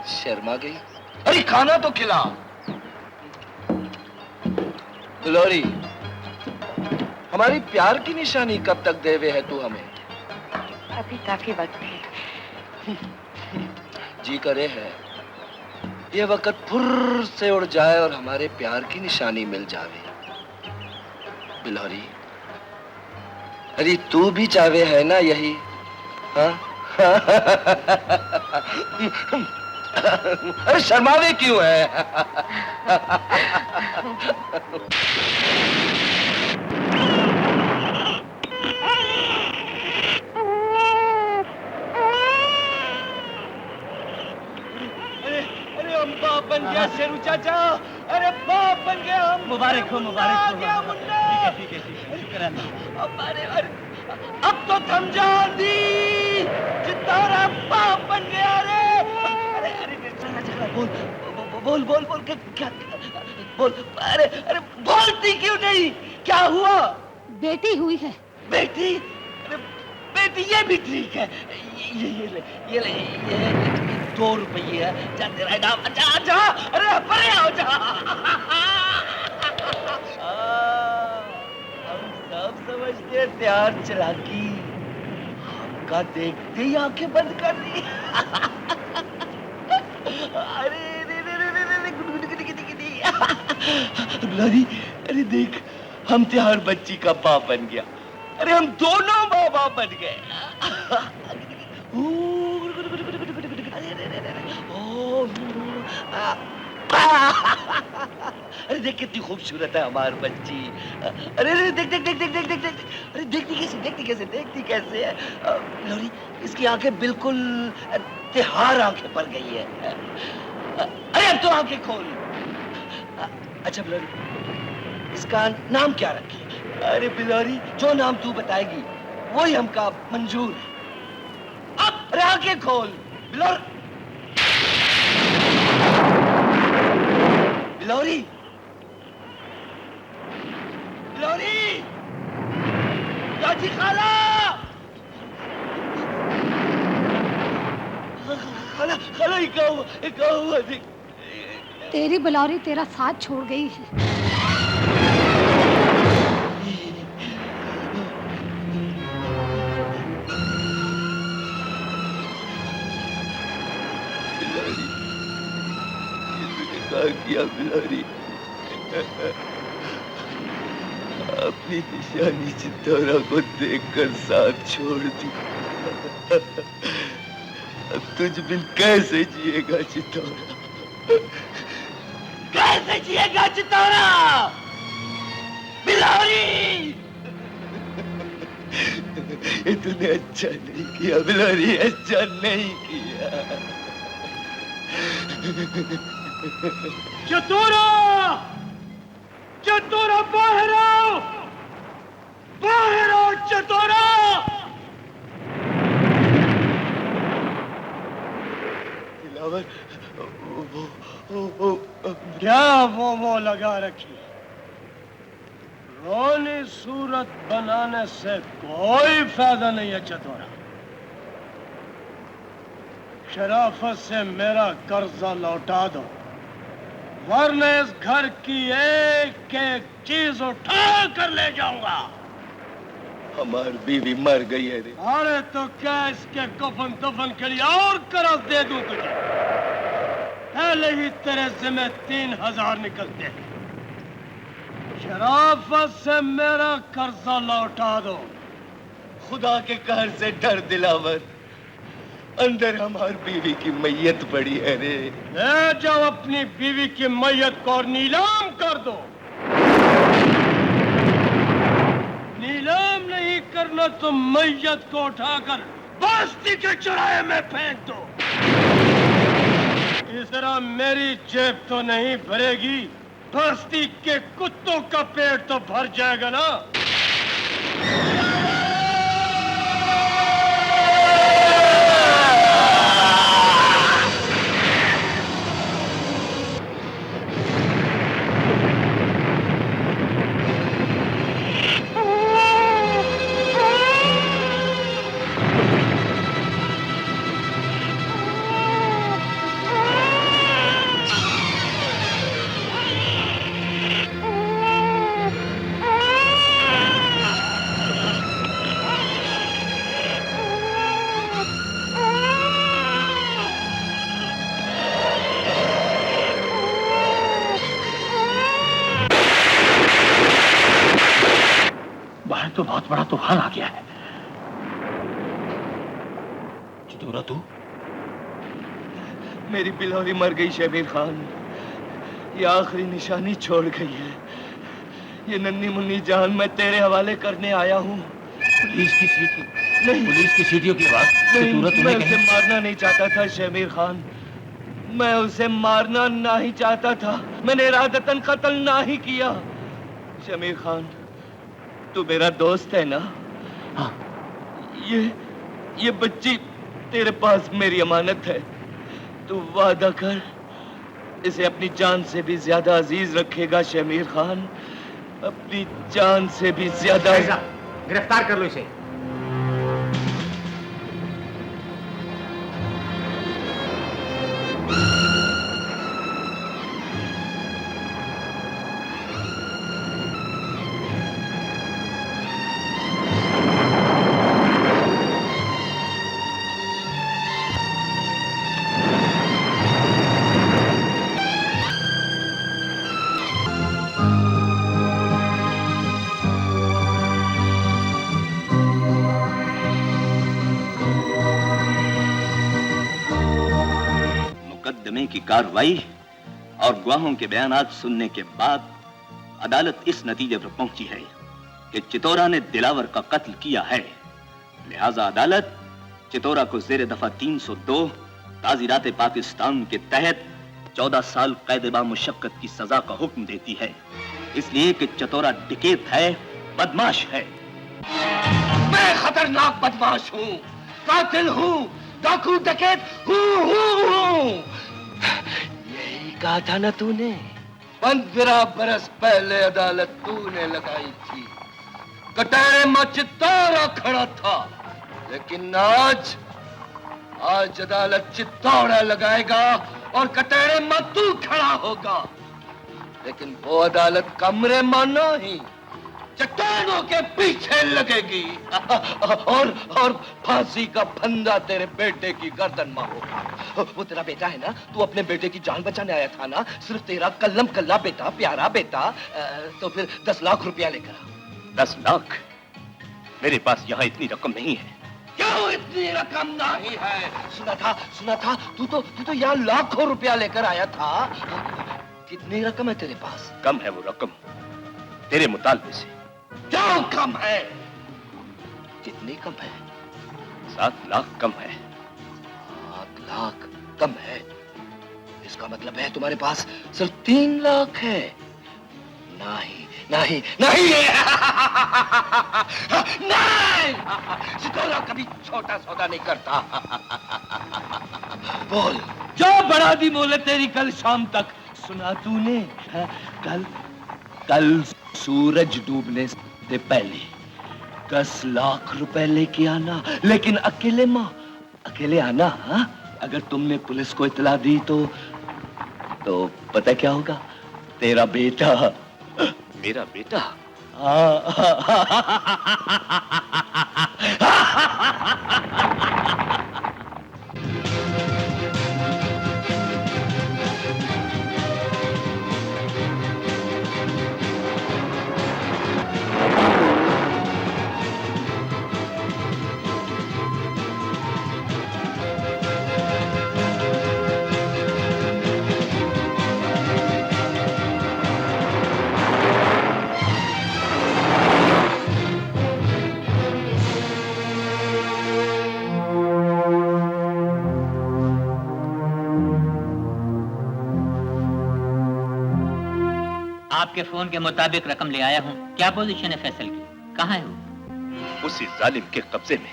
शर्मा गई? अरे खाना तो खिला। बिलोरी, हमारी प्यार की निशानी कब तक देवे है तू हमें? अभी काफी वक्त है। जी करे है ये वक्त फुर्र से उड़ जाए और हमारे प्यार की निशानी मिल जावे। बिलौरी, अरे तू भी चाहे है ना यही? हाँ? अरे शर्मावे क्यों है? अरे हम बाप बन गया शेरू चाचा, अरे बाप बन गया हम। मुबारक हो, मुबारक हो। गया मुन्ना। ठीक है, शुक्र है। अरे अब तो थम जा दी, चित्तौरा बाप बन गया रे। अरे अरे चला बोल बोल बोल क्या बोल। अरे बोलती क्यों नहीं? क्या हुआ? बेटी हुई है। बेटी? अरे बेटी ये भी ठीक है। ये ले 2 रुपये है। जा तेरा इनाम। जा अरे परे आओ जा। हम सब समझते हैं प्यार चलाकी, हमका देखते ही आंखें बंद कर दी। अरे बिलारी, अरे देख हम त्योहार बच्ची का बाप बन गया। अरे हम दोनों माँ बाप बन गए। अरे देख कितनी खूबसूरत है हमारी बच्ची। अरे देख देख देख देख देख देख देख। अरे देखती कैसे है लोरी। इसकी आंखें बिल्कुल त्योहार आंखें पड़ गई है। अरे अब तो आंखें खोल। अच्छा बिलोरी, इसका नाम क्या रखे? अरे बिलोरी, जो नाम तू बताएगी वही हमका मंजूर है। अब आंखें खोल बिलोर। बिलोरी, बिलोरी, चाची खाला, खाला एक हुआ देख। तेरी बिलौरी तेरा साथ छोड़ गई है। किया बिलौरी, अपनी निशानी चित्तौरा को देखकर साथ छोड़ दी। अब तुझ बिन कैसे जिएगा चित्तौरा? कैसे जिएगा चित्तौरा? बिलौरी, ये तूने अच्छा नहीं किया बिलौरी, अच्छा नहीं किया। चतुरा, चतुरा बाहर आओ, बाहर आओ चतुरा। दिलावर, क्या वो लगा रखी? रोनी सूरत बनाने से कोई फायदा नहीं है चतुरा। शराफत से मेरा कर्जा लौटा दो, वरना इस घर की एक एक चीज उठा कर ले जाऊंगा। हमारी बीवी मर गई है रे। अरे तो क्या इसके कफन दफन के लिए और कर्ज दे दूं तुझे? पहले ही तेरे जिम्मे 3000 निकलते हैं। शराफत से मेरा कर्जा लौटा दो। खुदा के कहर से डर दिलावर, अंदर हमारी बीवी की मैयत पड़ी है रे। ले जाओ अपनी बीवी की मैयत को और नीलाम कर दो। नीलाम नहीं करना तो मैयत को उठाकर बस्ती के चौराहे में फेंक दो। इस तरह मेरी जेब तो नहीं भरेगी, बस्ती के कुत्तों का पेट तो भर जाएगा ना। तो बहुत बड़ा तूफान आ गया है। चितोरा तू? मेरी बिलौरी मर गई शबीर खान। ये आखिरी निशानी छोड़ गई है। ये नन्ही मुन्नी जान मैं तेरे हवाले करने आया हूँ। पुलिस की सीटी? नहीं, पुलिस की सीटियों की बात चितोरा मैं उसे मारना नहीं चाहता था शबीर खान। मैं उसे मारना नहीं चाहता था। मैंने इरादतन कत्ल नहीं किया। शमीर खान, तू मेरा दोस्त है ना? हाँ। ये बच्ची तेरे पास मेरी अमानत है। तू वादा कर इसे अपनी जान से भी ज्यादा अजीज रखेगा शमीर खान, अपनी जान से भी ज्यादा। गिरफ्तार कर लो इसे। मुकदमे की कार्रवाई और गवाहों के बयानात सुनने के बाद अदालत इस नतीजे पर पहुंची है कि चितोरा ने दिलावर का कत्ल किया है। लिहाजा अदालत चितोरा को जेर दफा 302 ताज़ीरात पाकिस्तान के तहत 14 साल कैद बामुशक्कत की सजा का हुक्म देती है, इसलिए कि चितोरा डिकेत है, बदमाश है। मैं खतरनाक बदमाश हूँ, कातिल हूँ, डाकू डकैत हूँ। यही कहा था ना तूने? 15 बरस पहले अदालत तूने लगाई थी। कटहरे में चित्तौरा खड़ा था, लेकिन आज अदालत चित्तौरा लगाएगा और कटहरे में तू खड़ा होगा। लेकिन वो अदालत कमरे में नहीं, चट्टानों के पीछे लगेगी और फांसी का फंदा तेरे बेटे की गर्दन में होगा। वो तेरा बेटा है ना, तू अपने बेटे की जान बचाने आया था ना, सिर्फ तेरा कल्लम कल्ला बेटा, प्यारा बेटा, तो फिर 10 लाख रुपया लेकर आ। 10 लाख? मेरे पास यहाँ इतनी रकम नहीं है। क्यों इतनी रकम नहीं है? सुना था तू तो यहाँ लाखों रुपया लेकर आया था। कितनी रकम है तेरे पास? कम है वो रकम तेरे मुतालबे से। क्यों कम है? कितनी कम है? 7 लाख कम है। 7 लाख कम है? इसका मतलब है तुम्हारे पास सिर्फ 3 लाख है। नहीं नहीं नहीं नहीं, चितौरा कभी छोटा सौदा नहीं करता। बोल, जो बढ़ा दी बोले तेरी कल शाम तक। सुना तूने? कल सूरज डूबने से पहले 10 लाख रुपए लेके आना, लेकिन अकेले आना। हा? अगर तुमने पुलिस को इतला दी तो पता क्या होगा? तेरा बेटा। मेरा बेटा? आपके फोन के मुताबिक रकम ले आया हूँ। क्या पोजीशन है फैसल की? कहाँ है वो? उसी जालिम के कब्जे में।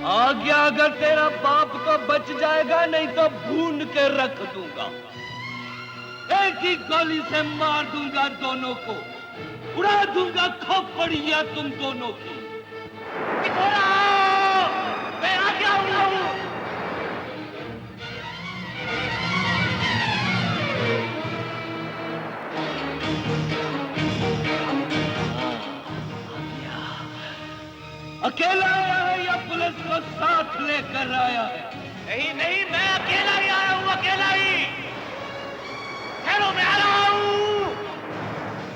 आज्ञा अगर तेरा बाप तो बच जाएगा, नहीं तो भून के रख दूंगा। एक ही गोली से मार दूंगा दोनों को, उड़ा दूंगा खोपड़ियां तुम दोनों की। मैं आज्ञा हूं। अकेला आया है या पुलिस को साथ लेकर आया है? नहीं नहीं, मैं अकेला ही आया हूं, अकेला ही। ठहरो, मैं आ रहा हूं।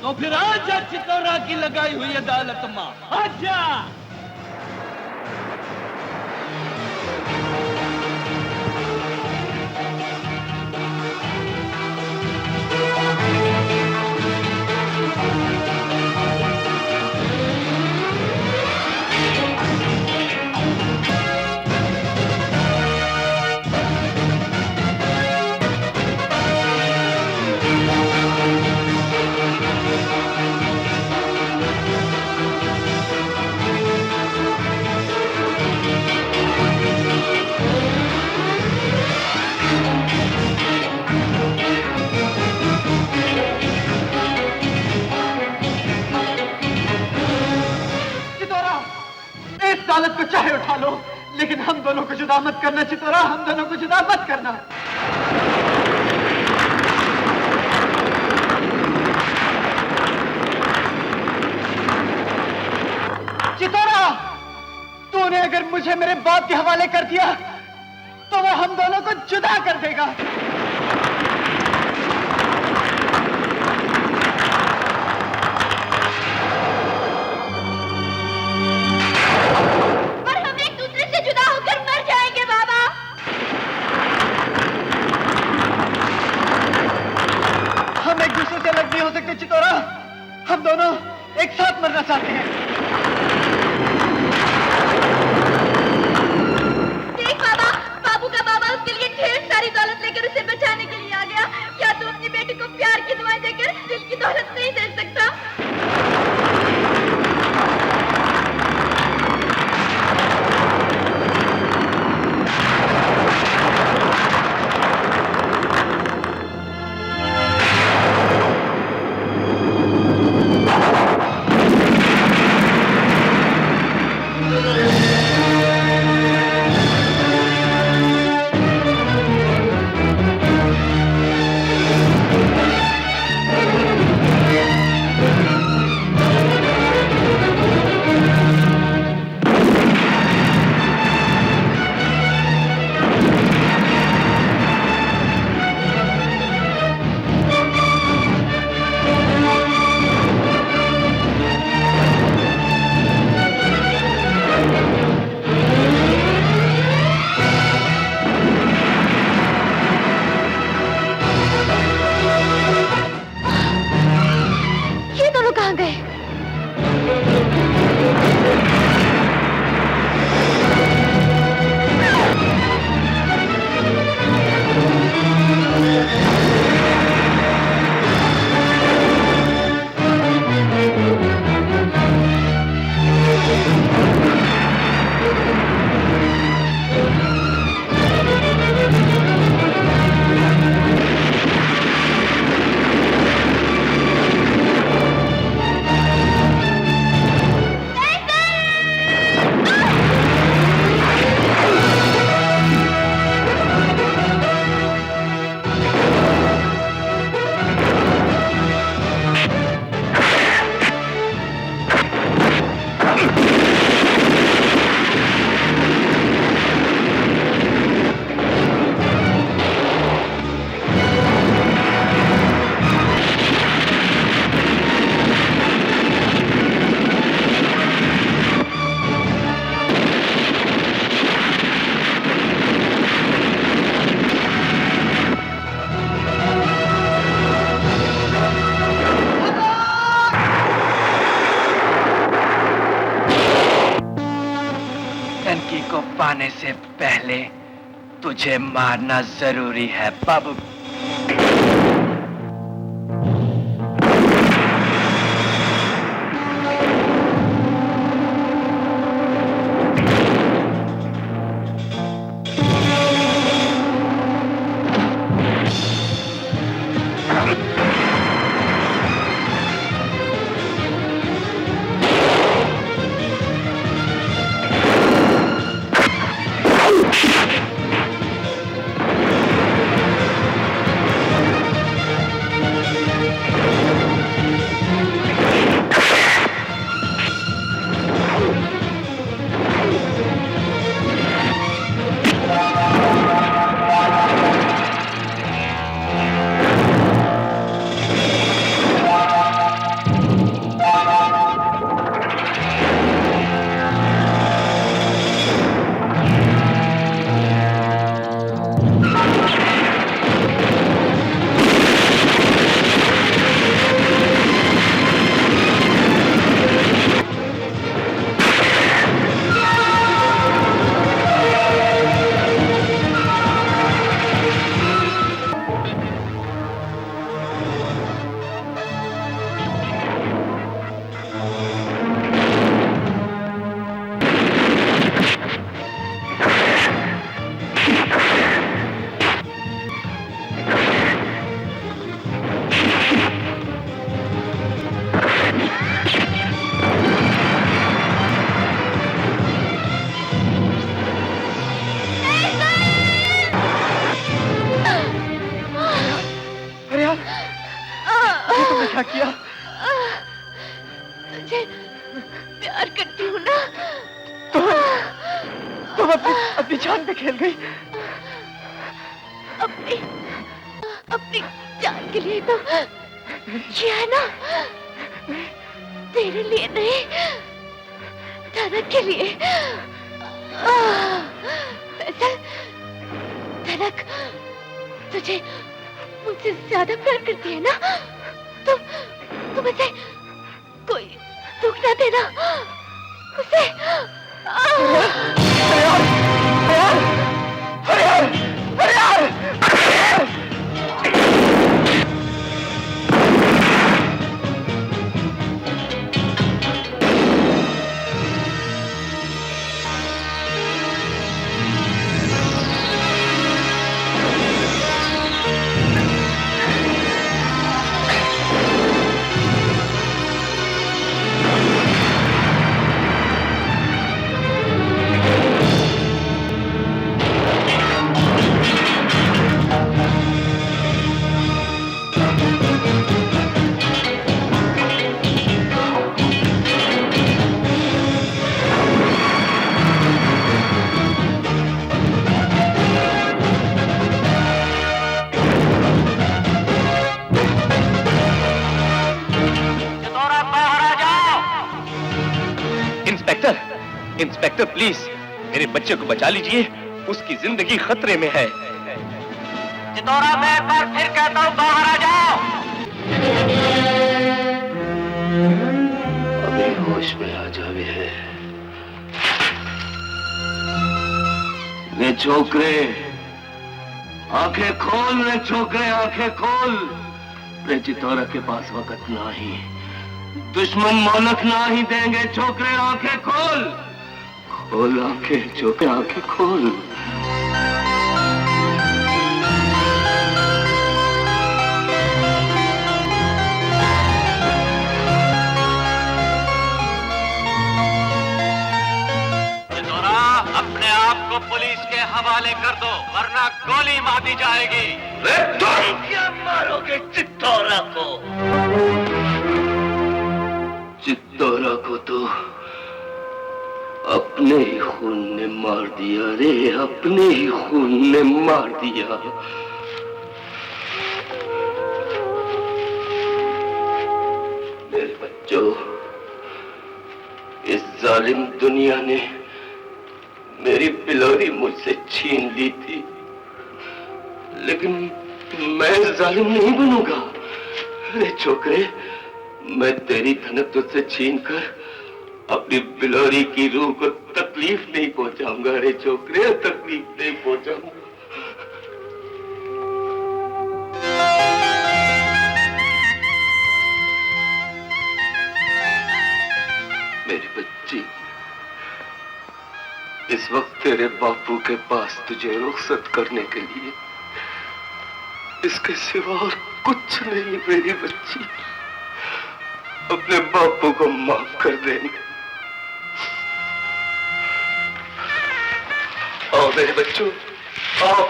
तो फिर आजा चितौरा की लगाई हुई अदालत मां, आजा। अदालत को चाहे उठा लो, लेकिन हम दोनों को जुदा मत करना चितौरा, हम दोनों को जुदा मत करना। चितौरा, तूने अगर मुझे मेरे बाप के हवाले कर दिया तो वो हम दोनों को जुदा कर देगा। चितौरा, हम दोनों एक साथ मरना चाहते हैं। देख बाबा, बाबू का बाबा उसके लिए ढेर सारी दौलत लेकर उसे बचाने के लिए आ गया। क्या तू अपनी बेटी को प्यार की दुआएं देकर दिल की दौलत नहीं दे सकता? पाने से पहले तुझे मारना जरूरी है बाबू। अपनी जान पे खेल गई। अपनी जान के लिए तो ये है ना, तेरे लिए नहीं, धनक के लिए। फैसल, धनक तुझे मुझसे ज्यादा प्यार करती है ना? तुम उसे कोई दुख ना देना उसे। इंस्पेक्टर प्लीज मेरे बच्चे को बचा लीजिए, उसकी जिंदगी खतरे में है। चितौरा, मैं एक बार फिर कहता हूँ बाहर आ जाओ। अभी होश में आ जावे है। ले छोकरे आंखें खोल, ले छोकरे आंखें खोल। रे चितौरा के पास वक्त नहीं, दुश्मन मोहलत नहीं देंगे। छोकरे आंखें खोल, खोल आंखें, छोकरे आंखें खोल। चितौरा, अपने आप को पुलिस के हवाले कर दो, वरना गोली मार दी जाएगी। रे तुम क्या मारोगे चितौरा को? चितौरा को तो अपने ही खून ने मार दिया रे, अपने ही खून ने मार दिया। मेरे बच्चों, इस जालिम दुनिया ने मेरी बिलोरी मुझसे छीन ली थी, लेकिन मैं जालिम नहीं बनूंगा। रे छोकरे, मैं तेरी धनक तुझसे छीन कर अपनी बिलोरी की रूह को तकलीफ नहीं पहुंचाऊंगा। रे छोकरे, तकलीफ नहीं पहुंचाऊंगा। मेरी बच्ची, इस वक्त तेरे बापू के पास तुझे रुखसत करने के लिए इसके सिवा और कुछ नहीं। मेरी बच्ची, अपने बापू को माफ कर देंगे। आओ मेरे बच्चों, आओ।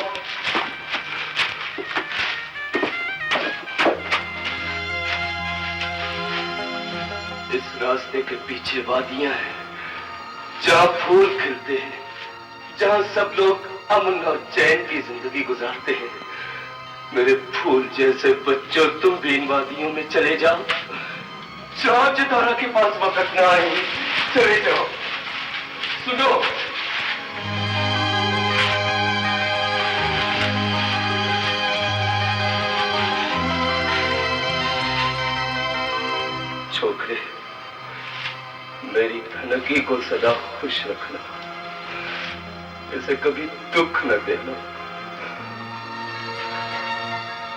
इस रास्ते के पीछे वादियां हैं, जहां फूल खिलते हैं, जहां सब लोग अमन और चैन की जिंदगी गुजारते हैं। मेरे फूल जैसे बच्चों, तुम भी इन वादियों में चले जाओ। जाओ, चितौरा के पास वक्त ना आए, चले जाओ। सुनो, छोकरे, मेरी धनकी को सदा खुश रखना, इसे कभी दुख न देना।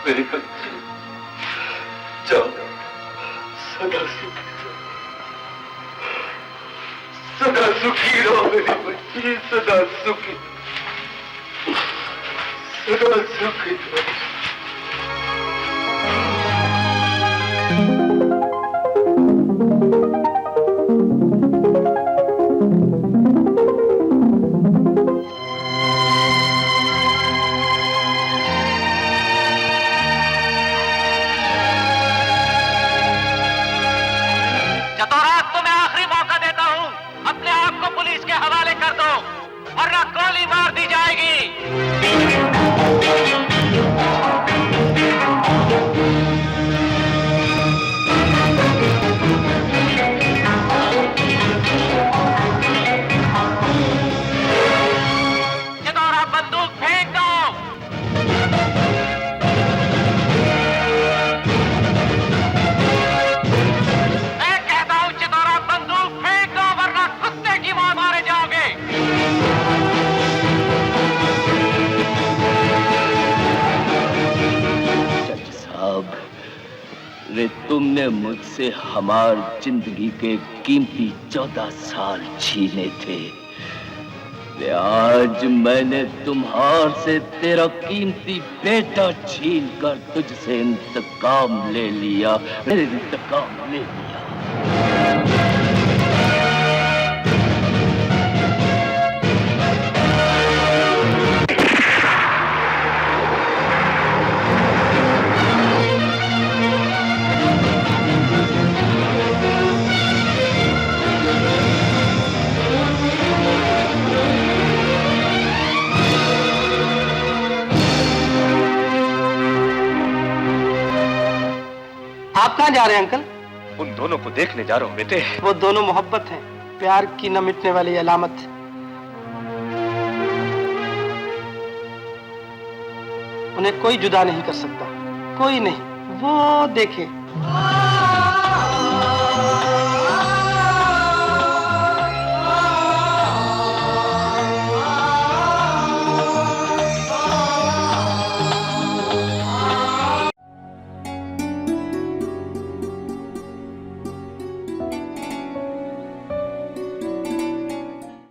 मेरी बच्ची, जाओ, सदा सुखी रहो मेरी बच्ची, सदा सुखी रहो। चतौरा, तुम्हें आखिरी मौका देता हूं, अपने आप को पुलिस के हवाले कर दो, वरना गोली मार दी जाएगी। चितौरा बंदूक फेंक दो। मैं कहता हूं चितौरा बंदूक फेंक दो वरना कुत्ते की मार मारे जाओगे। जज साहब, रे तुमने मुझसे हमार जिंदगी के कीमती 14 साल छीने थे। रे आज मैंने तुम्हार से तेरा कीमती बेटा छीन कर तुझसे इंतकाम ले लिया, इंतकाम ले लिया। आप कहाँ जा रहे हैं अंकल? उन दोनों को देखने जा रहा हूँ बेटे। वो दोनों मोहब्बत हैं, प्यार की न मिटने वाली अलामत। उन्हें कोई जुदा नहीं कर सकता, कोई नहीं। वो देखे